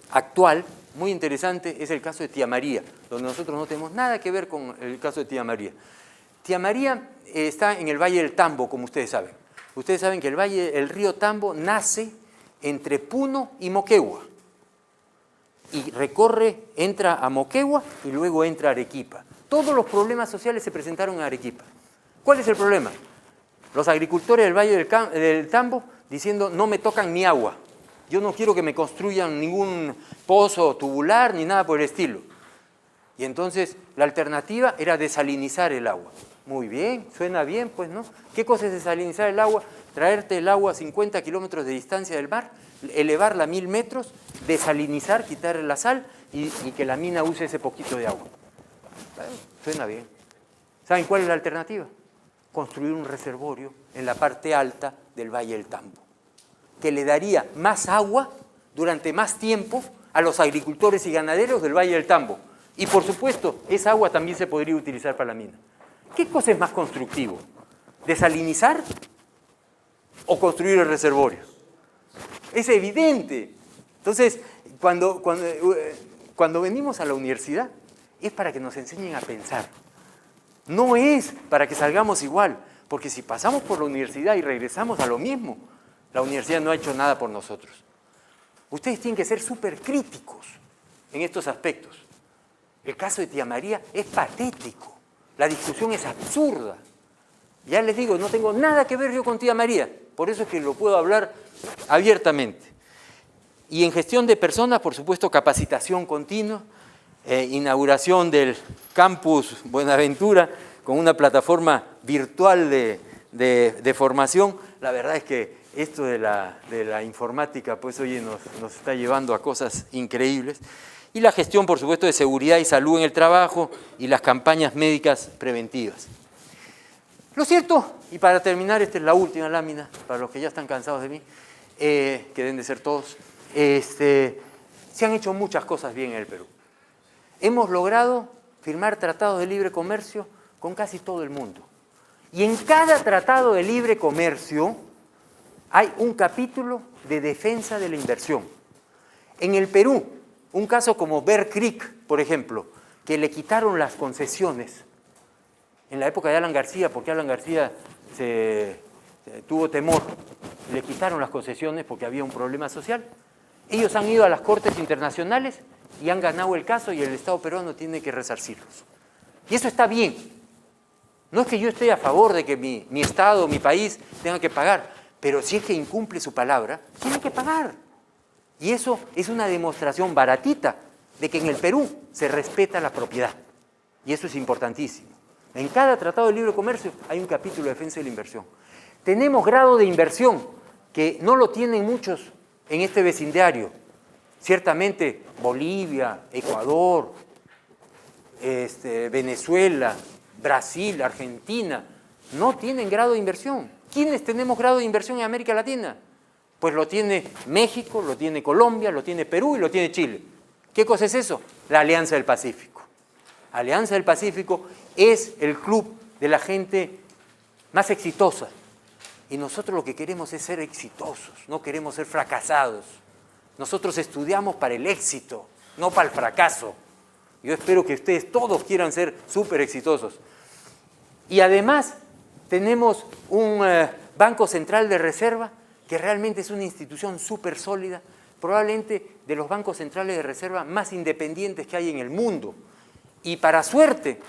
[SPEAKER 2] actual, muy interesante, es el caso de Tía María, donde nosotros no tenemos nada que ver con el caso de Tía María. Tía María está en el Valle del Tambo, como ustedes saben. Ustedes saben que el río Tambo nace entre Puno y Moquegua. Y entra a Moquegua y luego entra a Arequipa. Todos los problemas sociales se presentaron en Arequipa. ¿Cuál es el problema? Los agricultores del Valle del Tambo diciendo, no me tocan mi agua. Yo no quiero que me construyan ningún pozo tubular ni nada por el estilo. Y entonces la alternativa era desalinizar el agua. Muy bien, suena bien, pues, ¿no? ¿Qué cosa es desalinizar el agua? Traerte el agua a 50 kilómetros de distancia del mar, elevarla a 1000 metros, desalinizar, quitarle la sal y que la mina use ese poquito de agua. Suena bien. ¿Saben cuál es la alternativa? Construir un reservorio en la parte alta del Valle del Tambo, que le daría más agua durante más tiempo a los agricultores y ganaderos del Valle del Tambo. Y por supuesto, esa agua también se podría utilizar para la mina. ¿Qué cosa es más constructivo? ¿Desalinizar o construir el reservorio? Es evidente. Entonces, cuando venimos a la universidad, es para que nos enseñen a pensar. No es para que salgamos igual, porque si pasamos por la universidad y regresamos a lo mismo, la universidad no ha hecho nada por nosotros. Ustedes tienen que ser súper críticos en estos aspectos. El caso de Tía María es patético. La discusión es absurda. Ya les digo, no tengo nada que ver yo con Tía María, por eso es que lo puedo hablar abiertamente. Y en gestión de personas, por supuesto, capacitación continua, inauguración del campus Buenaventura con una plataforma virtual de formación. La verdad es que esto de la informática, pues oye, nos está llevando a cosas increíbles. Y la gestión, por supuesto, de seguridad y salud en el trabajo y las campañas médicas preventivas. Lo cierto, y para terminar, esta es la última lámina, para los que ya están cansados de mí, que deben de ser todos, se han hecho muchas cosas bien en el Perú. Hemos logrado firmar tratados de libre comercio con casi todo el mundo. Y en cada tratado de libre comercio hay un capítulo de defensa de la inversión. En el Perú, un caso como Bear Creek, por ejemplo, que le quitaron las concesiones en la época de Alan García, porque Alan García tuvo temor, le quitaron las concesiones porque había un problema social. Ellos han ido a las cortes internacionales y han ganado el caso y el Estado peruano tiene que resarcirlos. Y eso está bien. No es que yo esté a favor de que mi Estado, mi país tenga que pagar, pero si es que incumple su palabra, tiene que pagar. Y eso es una demostración baratita de que en el Perú se respeta la propiedad. Y eso es importantísimo. En cada tratado de libre comercio hay un capítulo de defensa de la inversión. Tenemos grado de inversión que no lo tienen muchos en este vecindario. Ciertamente Bolivia, Ecuador, Venezuela, Brasil, Argentina, no tienen grado de inversión. ¿Quiénes tenemos grado de inversión en América Latina? Pues lo tiene México, lo tiene Colombia, lo tiene Perú y lo tiene Chile. ¿Qué cosa es eso? La Alianza del Pacífico. Alianza del Pacífico es el club de la gente más exitosa. Y nosotros lo que queremos es ser exitosos, no queremos ser fracasados. Nosotros estudiamos para el éxito, no para el fracaso. Yo espero que ustedes todos quieran ser súper exitosos. Y además tenemos un Banco Central de Reserva que realmente es una institución súper sólida, probablemente de los bancos centrales de reserva más independientes que hay en el mundo. Y para suerte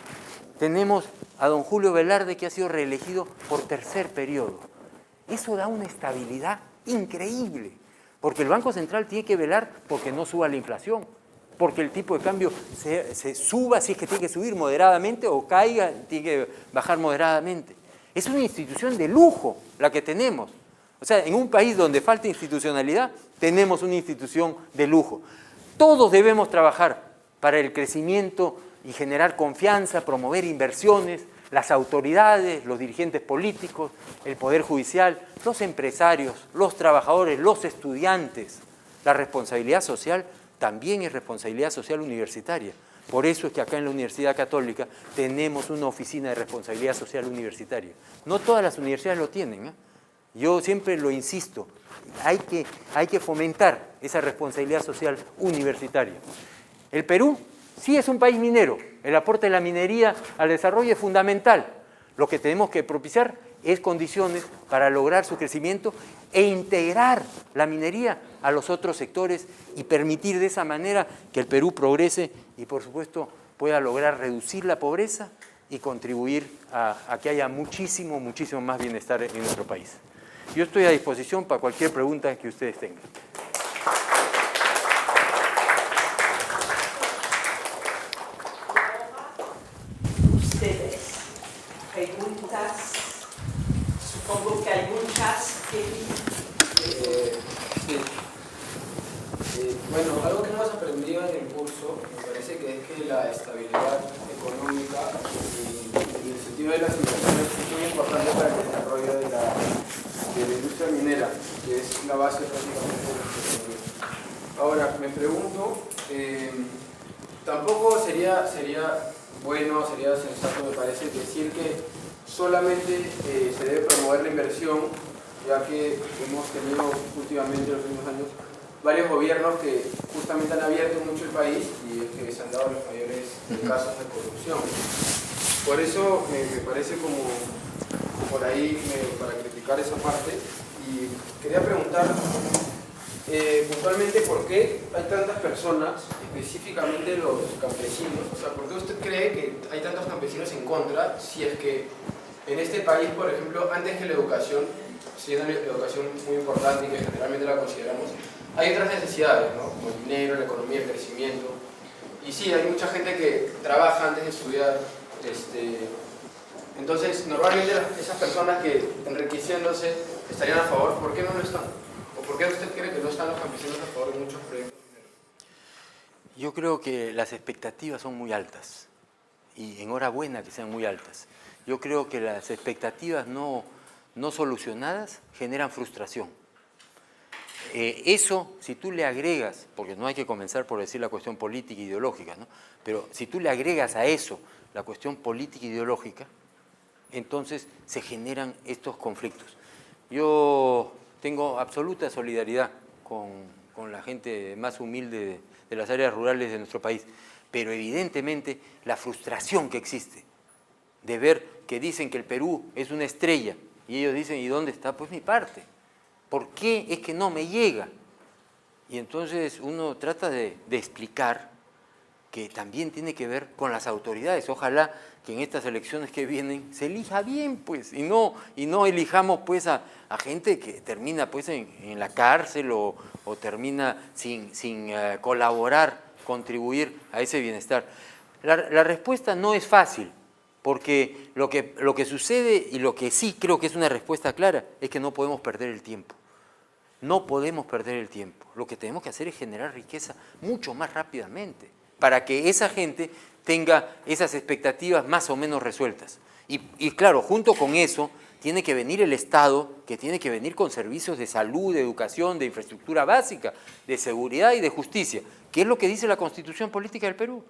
[SPEAKER 2] tenemos a don Julio Velarde, que ha sido reelegido por tercer periodo. Eso da una estabilidad increíble, porque el Banco Central tiene que velar porque no suba la inflación, porque el tipo de cambio se suba si es que tiene que subir moderadamente o caiga, tiene que bajar moderadamente. Es una institución de lujo la que tenemos. O sea, en un país donde falta institucionalidad, tenemos una institución de lujo. Todos debemos trabajar para el crecimiento y generar confianza, promover inversiones, las autoridades, los dirigentes políticos, el Poder Judicial, los empresarios, los trabajadores, los estudiantes. La responsabilidad social también es responsabilidad social universitaria. Por eso es que acá en la Universidad Católica tenemos una oficina de responsabilidad social universitaria. No todas las universidades lo tienen, ¿eh? Yo siempre lo insisto, hay que fomentar esa responsabilidad social universitaria. El Perú sí es un país minero, el aporte de la minería al desarrollo es fundamental. Lo que tenemos que propiciar es condiciones para lograr su crecimiento e integrar la minería a los otros sectores y permitir de esa manera que el Perú progrese y, por supuesto, pueda lograr reducir la pobreza y contribuir a que haya muchísimo más bienestar en nuestro país. Yo estoy a disposición para cualquier pregunta que ustedes tengan.
[SPEAKER 1] Ustedes, preguntas, supongo que hay muchas.
[SPEAKER 3] Bueno, algo que hemos aprendido en el curso, me parece que es que la estabilidad económica y el sentido de las inversiones es muy importante para el desarrollo de la industria minera, que es la base prácticamente de nuestra economía. Ahora, me pregunto, tampoco sería bueno, sería sensato, me parece, decir que solamente se debe promover la inversión, ya que hemos tenido últimamente, en los últimos años, varios gobiernos que justamente han abierto mucho el país y que se han dado los mayores casos de corrupción. Por eso me parece como por ahí para criticar esa parte, y quería preguntar puntualmente por qué hay tantas personas, específicamente los campesinos, o sea, ¿por qué usted cree que hay tantos campesinos en contra si es que en este país, por ejemplo, antes que la educación, siendo la educación muy importante y que generalmente la consideramos, hay otras necesidades, ¿no? Como el dinero, la economía, el crecimiento, y sí, hay mucha gente que trabaja antes de estudiar, entonces, normalmente esas personas que enriqueciéndose estarían a favor, ¿por qué no lo están? ¿O por qué usted cree que no están los campesinos a favor de muchos proyectos?
[SPEAKER 2] Yo creo que las expectativas son muy altas y enhorabuena que sean muy altas. Yo creo que las expectativas no solucionadas generan frustración. Eso, si tú le agregas, porque no hay que comenzar por decir la cuestión política e ideológica, ¿no? Pero si tú le agregas a eso la cuestión política e ideológica, entonces se generan estos conflictos. Yo tengo absoluta solidaridad con la gente más humilde de las áreas rurales de nuestro país, pero evidentemente la frustración que existe de ver que dicen que el Perú es una estrella y ellos dicen, ¿y dónde está? Pues mi parte. ¿Por qué es que no me llega? Y entonces uno trata de explicar que también tiene que ver con las autoridades. Ojalá que en estas elecciones que vienen se elija bien, pues, y no elijamos pues a gente que termina pues en la cárcel o termina sin colaborar, contribuir a ese bienestar. La respuesta no es fácil, porque lo que sucede y lo que sí creo que es una respuesta clara es que no podemos perder el tiempo. No podemos perder el tiempo. Lo que tenemos que hacer es generar riqueza mucho más rápidamente para que esa gente tenga esas expectativas más o menos resueltas. Y claro, junto con eso tiene que venir el Estado, que tiene que venir con servicios de salud, de educación, de infraestructura básica, de seguridad y de justicia, que es lo que dice la Constitución Política del Perú.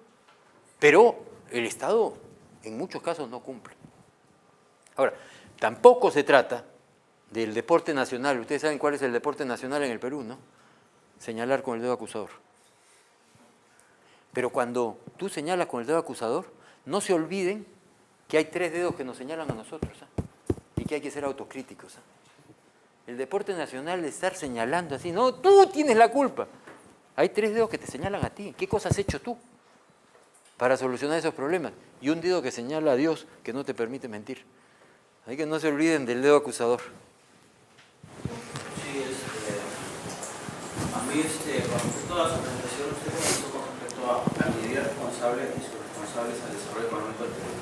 [SPEAKER 2] Pero el Estado en muchos casos no cumple. Ahora, tampoco se trata del deporte nacional. Ustedes saben cuál es el deporte nacional en el Perú, ¿no? Señalar con el dedo acusador. Pero cuando tú señalas con el dedo acusador, no se olviden que hay 3 dedos que nos señalan a nosotros, ¿eh? Y que hay que ser autocríticos, ¿eh? El deporte nacional de estar señalando así, no, tú tienes la culpa. Hay 3 dedos que te señalan a ti. ¿Qué cosas has hecho tú para solucionar esos problemas? Y un dedo que señala a Dios, que no te permite mentir. Así que no se olviden del dedo acusador.
[SPEAKER 4] Sí, a mí, con respecto a su presentación, usted comenzó con respecto a la minería responsable y sus responsables al desarrollo económico del Perú.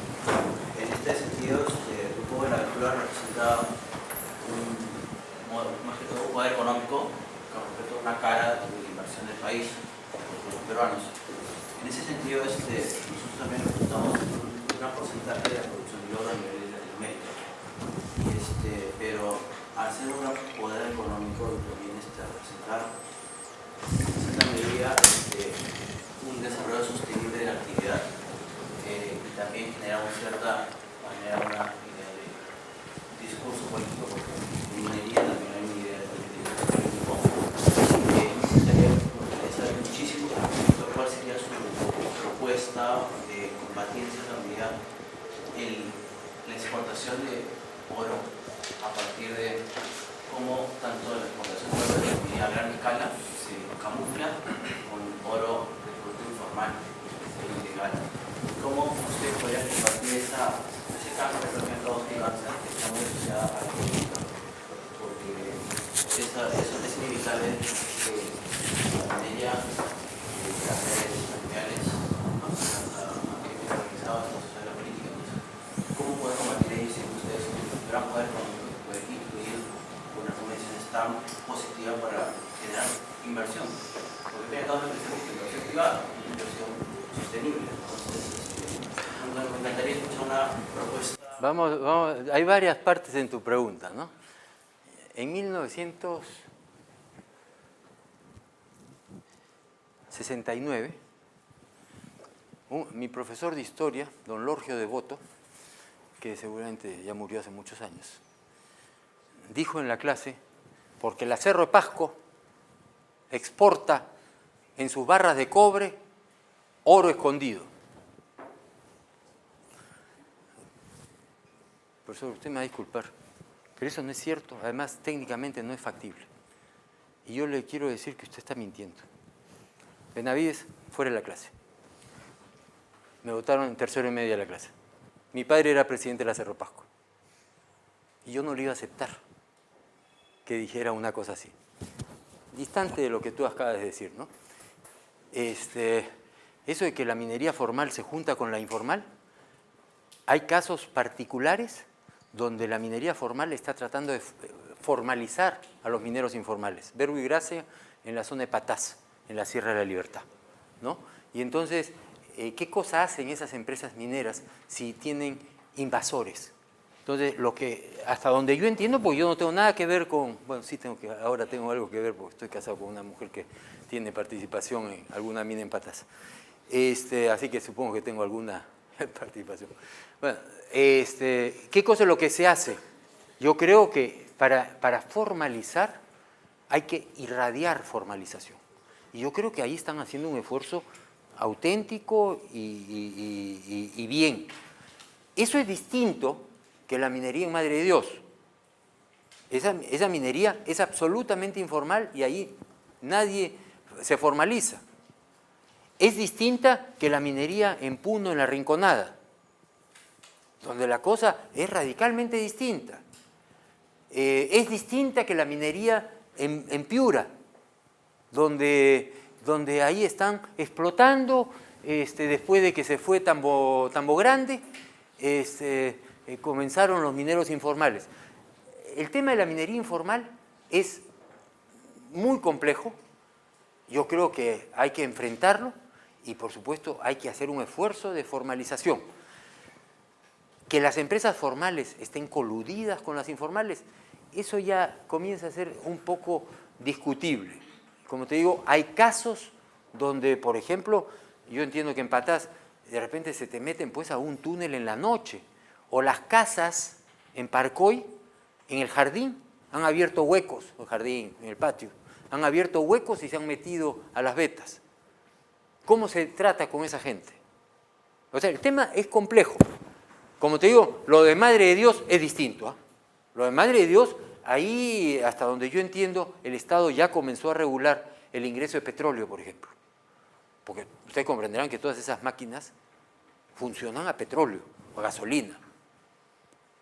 [SPEAKER 4] En este sentido, el grupo de la lectura representa más que todo un poder económico con respecto a una cara de la inversión del país por los peruanos. En ese sentido, nosotros también representamos un gran porcentaje de la producción de oro a nivel latinoamérica. Pero al ser un gran poder económico también representar en cierta medida un desarrollo sostenible de la actividad y también generar una cierta manera de discurso político, porque en minería también hay una idea de político. Me gustaría saber muchísimo cuál sería su propuesta de combatir en cierta medida la exportación de oro a partir de cómo tanto la exportación de oro de minería a gran escala se camufla con oro de producto informal e ilegal. ¿Cómo usted podría combatir ese cambio de mercado de finanzas que está muy asociada a la política? Porque eso es inevitable que la minería de placeres familiares organizados en la sociedad política. Entonces, ¿cómo poder combatir ello si ustedes tienen un gran poder económico que puede influir unas convenciones tan positivas para generar inversión? Porque tiene toda una inversión privada, una inversión sostenible. Entonces, me encantaría escuchar una propuesta.
[SPEAKER 2] Vamos, hay varias partes en tu pregunta, ¿no? En 1969, mi profesor de historia, don Lorgio Devoto, que seguramente ya murió hace muchos años, dijo en la clase, porque la Cerro de Pasco exporta en sus barras de cobre oro escondido. Profesor, usted me va a disculpar, pero eso no es cierto, además técnicamente no es factible. Y yo le quiero decir que usted está mintiendo. Benavides, fuera de la clase. Me votaron en tercero y media de la clase. Mi padre era presidente de la Cerro Pasco. Y yo no le iba a aceptar que dijera una cosa así. Distante de lo que tú acabas de decir, ¿no? Eso de que la minería formal se junta con la informal, hay casos particulares donde la minería formal está tratando de formalizar a los mineros informales. Verbo y Gracia en la zona de Patás, en la Sierra de la Libertad, ¿no? Y entonces, ¿qué cosa hacen esas empresas mineras si tienen invasores? Entonces, hasta donde yo entiendo, porque yo no tengo nada que ver con, bueno, sí ahora tengo algo que ver porque estoy casado con una mujer que tiene participación en alguna mina en Patás. Así que supongo que tengo alguna participación. Bueno, ¿qué cosa es lo que se hace? Yo creo que para formalizar hay que irradiar formalización. Y yo creo que ahí están haciendo un esfuerzo auténtico y bien. Eso es distinto que la minería en Madre de Dios. Esa minería es absolutamente informal y ahí nadie se formaliza. Es distinta que la minería en Puno, en la Rinconada, donde la cosa es radicalmente distinta. Es distinta que la minería en Piura, donde ahí están explotando, después de que se fue Tambo Grande, comenzaron los mineros informales. El tema de la minería informal es muy complejo. Yo creo que hay que enfrentarlo y, por supuesto, hay que hacer un esfuerzo de formalización. Que las empresas formales estén coludidas con las informales, eso ya comienza a ser un poco discutible. Como te digo, hay casos donde, por ejemplo, yo entiendo que en Patás de repente se te meten pues a un túnel en la noche, o las casas en Parcoy, en el jardín, han abierto huecos, el jardín, en el patio, han abierto huecos y se han metido a las vetas. ¿Cómo se trata con esa gente? O sea, el tema es complejo. Como te digo, lo de Madre de Dios es distinto, ¿eh? Lo de Madre de Dios, ahí, hasta donde yo entiendo, el Estado ya comenzó a regular el ingreso de petróleo, por ejemplo. Porque ustedes comprenderán que todas esas máquinas funcionan a petróleo, a gasolina.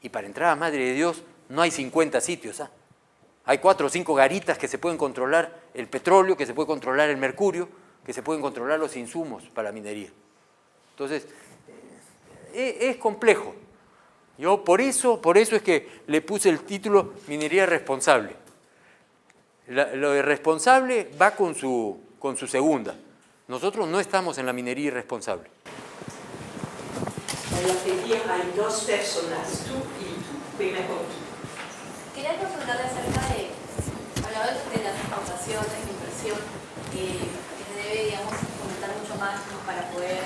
[SPEAKER 2] Y para entrar a Madre de Dios no hay 50 sitios, ¿eh? Hay 4 o 5 garitas que se pueden controlar el petróleo, que se puede controlar el mercurio, que se pueden controlar los insumos para la minería. Entonces, es complejo. Yo por eso es que le puse el título Minería Responsable. Lo de responsable va con su segunda. Nosotros no estamos en la minería irresponsable.
[SPEAKER 1] Voy a pedir a 2 personas, tú y tú. Primero tú.
[SPEAKER 5] Quería consultarle acerca de, hablaba de las exportaciones, de inversión, que se debe, digamos, fomentar mucho más, ¿no?, para poder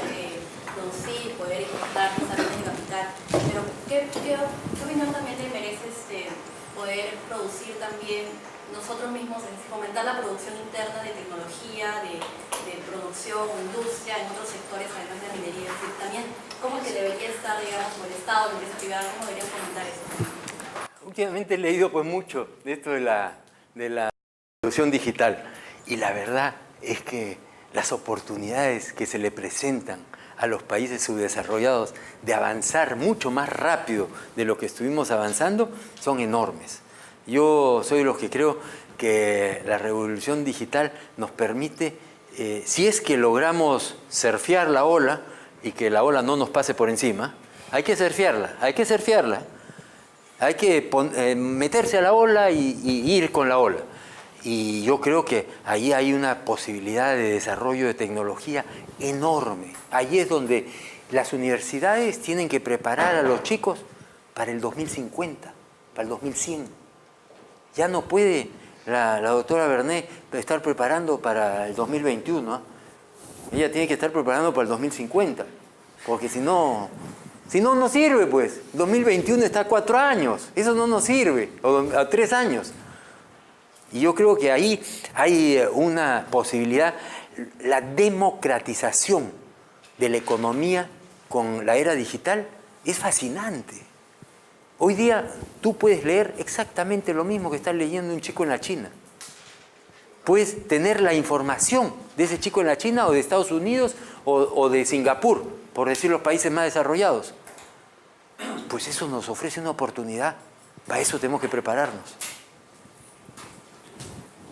[SPEAKER 5] producir, poder exportar, no solamente de capital. Pero, ¿qué opinión también te merece poder producir también nosotros mismos, es decir, fomentar la producción interna de tecnología, de producción, industria, en otros sectores, además de la minería? Es decir, también, ¿cómo que debería estar, digamos, por el Estado, la empresa privada, cómo debería fomentar eso?
[SPEAKER 2] Últimamente he leído pues mucho de esto de la revolución digital, y la verdad es que las oportunidades que se le presentan a los países subdesarrollados de avanzar mucho más rápido de lo que estuvimos avanzando son enormes. Yo soy de los que creo que la revolución digital nos permite, si es que logramos surfear la ola y que la ola no nos pase por encima, hay que surfearla, hay que meterse a la ola y ir con la ola. Y yo creo que ahí hay una posibilidad de desarrollo de tecnología enorme. Ahí es donde las universidades tienen que preparar a los chicos para el 2050, para el 2100. Ya no puede la doctora Bernet estar preparando para el 2021, ¿eh? Ella tiene que estar preparando para el 2050, porque si no, no sirve, pues. 2021 está a 4 años, eso no nos sirve, o a 3 años. Y yo creo que ahí hay una posibilidad, la democratización de la economía con la era digital es fascinante. Hoy día tú puedes leer exactamente lo mismo que está leyendo un chico en la China. Puedes tener la información de ese chico en la China o de Estados Unidos o de Singapur, por decir los países más desarrollados. Pues eso nos ofrece una oportunidad. Para eso tenemos que prepararnos.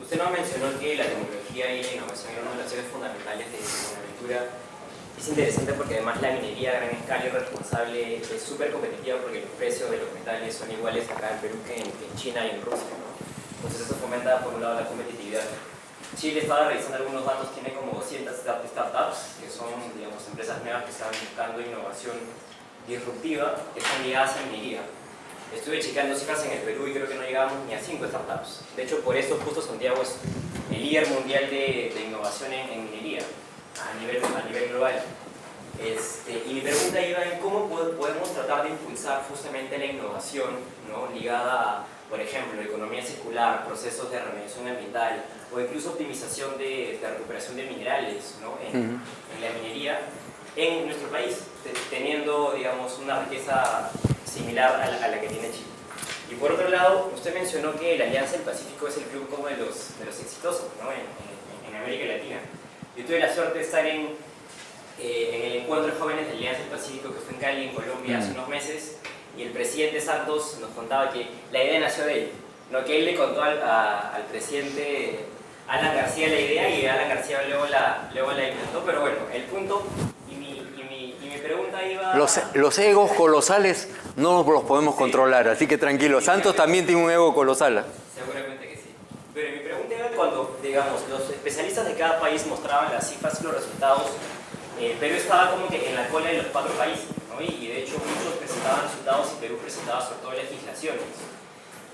[SPEAKER 6] Usted nos mencionó que la tecnología y la innovación eran uno de los ejes fundamentales de Buenaventura. Es interesante porque además la minería a gran escala y responsable es súper competitiva porque los precios de los metales son iguales acá en Perú que en China y en Rusia, ¿no? Entonces eso fomenta por un lado la competitividad. Chile, estaba revisando algunos datos, tiene como 200 startups, que son, digamos, empresas nuevas que están buscando innovación disruptiva, que están ligadas a minería. Estuve checando cifras en el Perú y creo que no llegamos ni a 5 startups. De hecho, por eso justo Santiago es el líder mundial de innovación en minería a nivel global. Y mi pregunta iba en cómo podemos tratar de impulsar justamente la innovación, ¿no?, ligada a, por ejemplo, economía circular, procesos de remediación ambiental o incluso optimización de recuperación de minerales, ¿no?, en la minería en nuestro país, teniendo, digamos, una riqueza similar a la que tiene Chile. Y por otro lado, usted mencionó que la Alianza del Pacífico es el club como de los exitosos, ¿no?, en América Latina. Yo tuve la suerte de estar en el encuentro de jóvenes de la Alianza del Pacífico que fue en Cali, en Colombia, hace unos meses, y el presidente Santos nos contaba que la idea nació de él, ¿no?, que él le contó al presidente Alan García la idea y Alan García luego la implementó, pero bueno, el punto y mi pregunta iba...
[SPEAKER 2] Los egos colosales no los podemos controlar, así que tranquilo. Santos también tiene un ego colosal, ¿eh?
[SPEAKER 6] Seguramente que sí. Pero mi pregunta iba cuando cada país mostraban las cifras y los resultados, Perú estaba como que en la cola de los 4 países, ¿no? Y de hecho muchos presentaban resultados y Perú presentaba sobre todo legislaciones.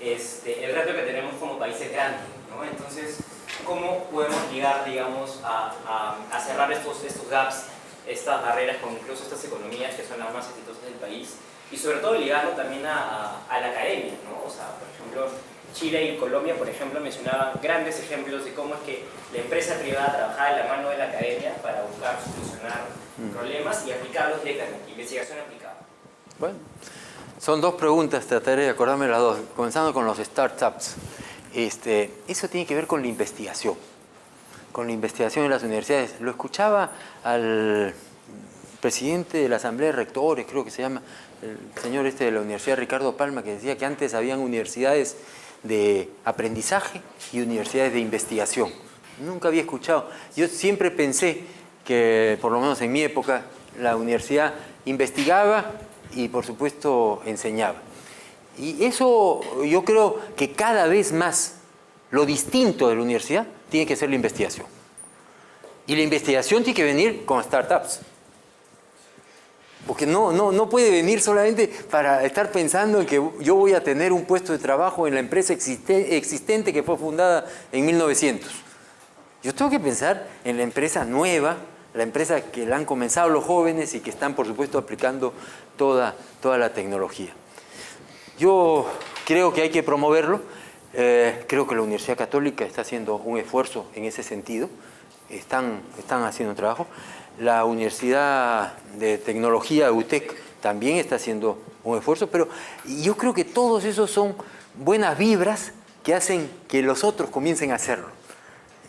[SPEAKER 6] El reto que tenemos como países grandes, ¿no? Entonces, ¿cómo podemos llegar, digamos, a cerrar estos gaps, estas barreras con incluso estas economías que son las más exitosas del país? Y sobre todo ligarlo también a la academia, ¿no? O sea, por ejemplo, Chile y Colombia, por ejemplo, mencionaban grandes ejemplos de cómo es que la empresa privada trabajaba de la mano de la academia para buscar solucionar problemas y aplicarlos directamente, investigación aplicada.
[SPEAKER 2] Bueno, son 2 preguntas, trataré de acordarme las 2, comenzando con los startups. Eso tiene que ver con la investigación en las universidades. Lo escuchaba al presidente de la Asamblea de Rectores, creo que se llama, el señor de la Universidad Ricardo Palma, que decía que antes habían universidades de aprendizaje y universidades de investigación. Nunca había escuchado. Yo siempre pensé que, por lo menos en mi época, la universidad investigaba y, por supuesto, enseñaba. Y eso yo creo que cada vez más lo distinto de la universidad tiene que ser la investigación. Y la investigación tiene que venir con startups. Porque no puede venir solamente para estar pensando en que yo voy a tener un puesto de trabajo en la empresa existente que fue fundada en 1900. Yo tengo que pensar en la empresa nueva, la empresa que la han comenzado los jóvenes y que están, por supuesto, aplicando toda la tecnología. Yo creo que hay que promoverlo. Creo que la Universidad Católica está haciendo un esfuerzo en ese sentido. Están haciendo un trabajo. La Universidad de Tecnología, UTEC, también está haciendo un esfuerzo, pero yo creo que todos esos son buenas vibras que hacen que los otros comiencen a hacerlo.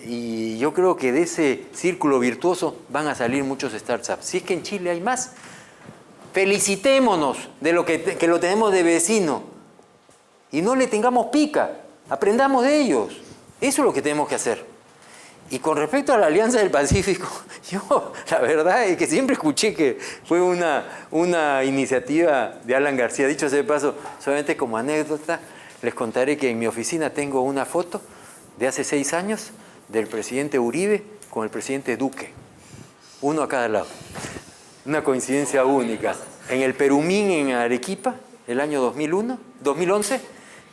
[SPEAKER 2] Y yo creo que de ese círculo virtuoso van a salir muchos startups. Si es que en Chile hay más, felicitémonos de lo que lo tenemos de vecino y no le tengamos pica, aprendamos de ellos. Eso es lo que tenemos que hacer. Y con respecto a la Alianza del Pacífico, yo la verdad es que siempre escuché que fue una iniciativa de Alan García. Dicho sea de paso, solamente como anécdota, les contaré que en mi oficina tengo una foto de hace 6 años del presidente Uribe con el presidente Duque, uno a cada lado. Una coincidencia única. En el Perumín, en Arequipa, el año 2011,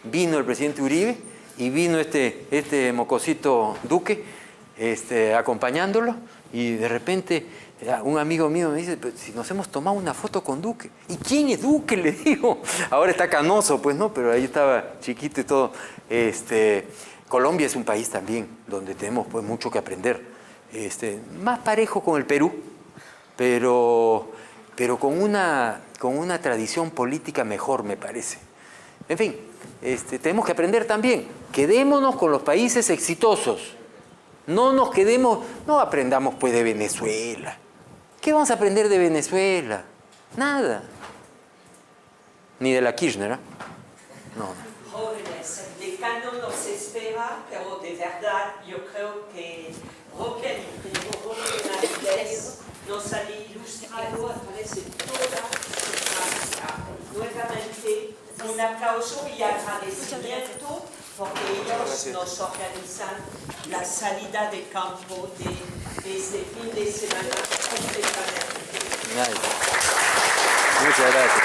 [SPEAKER 2] vino el presidente Uribe y vino este mocosito Duque, acompañándolo, y de repente un amigo mío me dice, si nos hemos tomado una foto con Duque. ¿Y quién es Duque? Le digo. Ahora está canoso, pues no, pero ahí estaba chiquito y todo. Colombia es un país también donde tenemos pues mucho que aprender. Más parejo con el Perú, pero con una tradición política mejor, me parece. En fin, tenemos que aprender también. Quedémonos con los países exitosos. No nos quedemos, no aprendamos pues de Venezuela. ¿Qué vamos a aprender de Venezuela? Nada. Ni de la Kirchner, ¿eh? No.
[SPEAKER 1] Jóvenes, el decano nos espera, pero de verdad yo creo que Roque Benavides nos ha ilustrado a través de toda su marca. Nuevamente, un aplauso y agradecimiento porque ellos nos organizan la salida de campo de este fin de semana completamente.
[SPEAKER 2] Muchas gracias.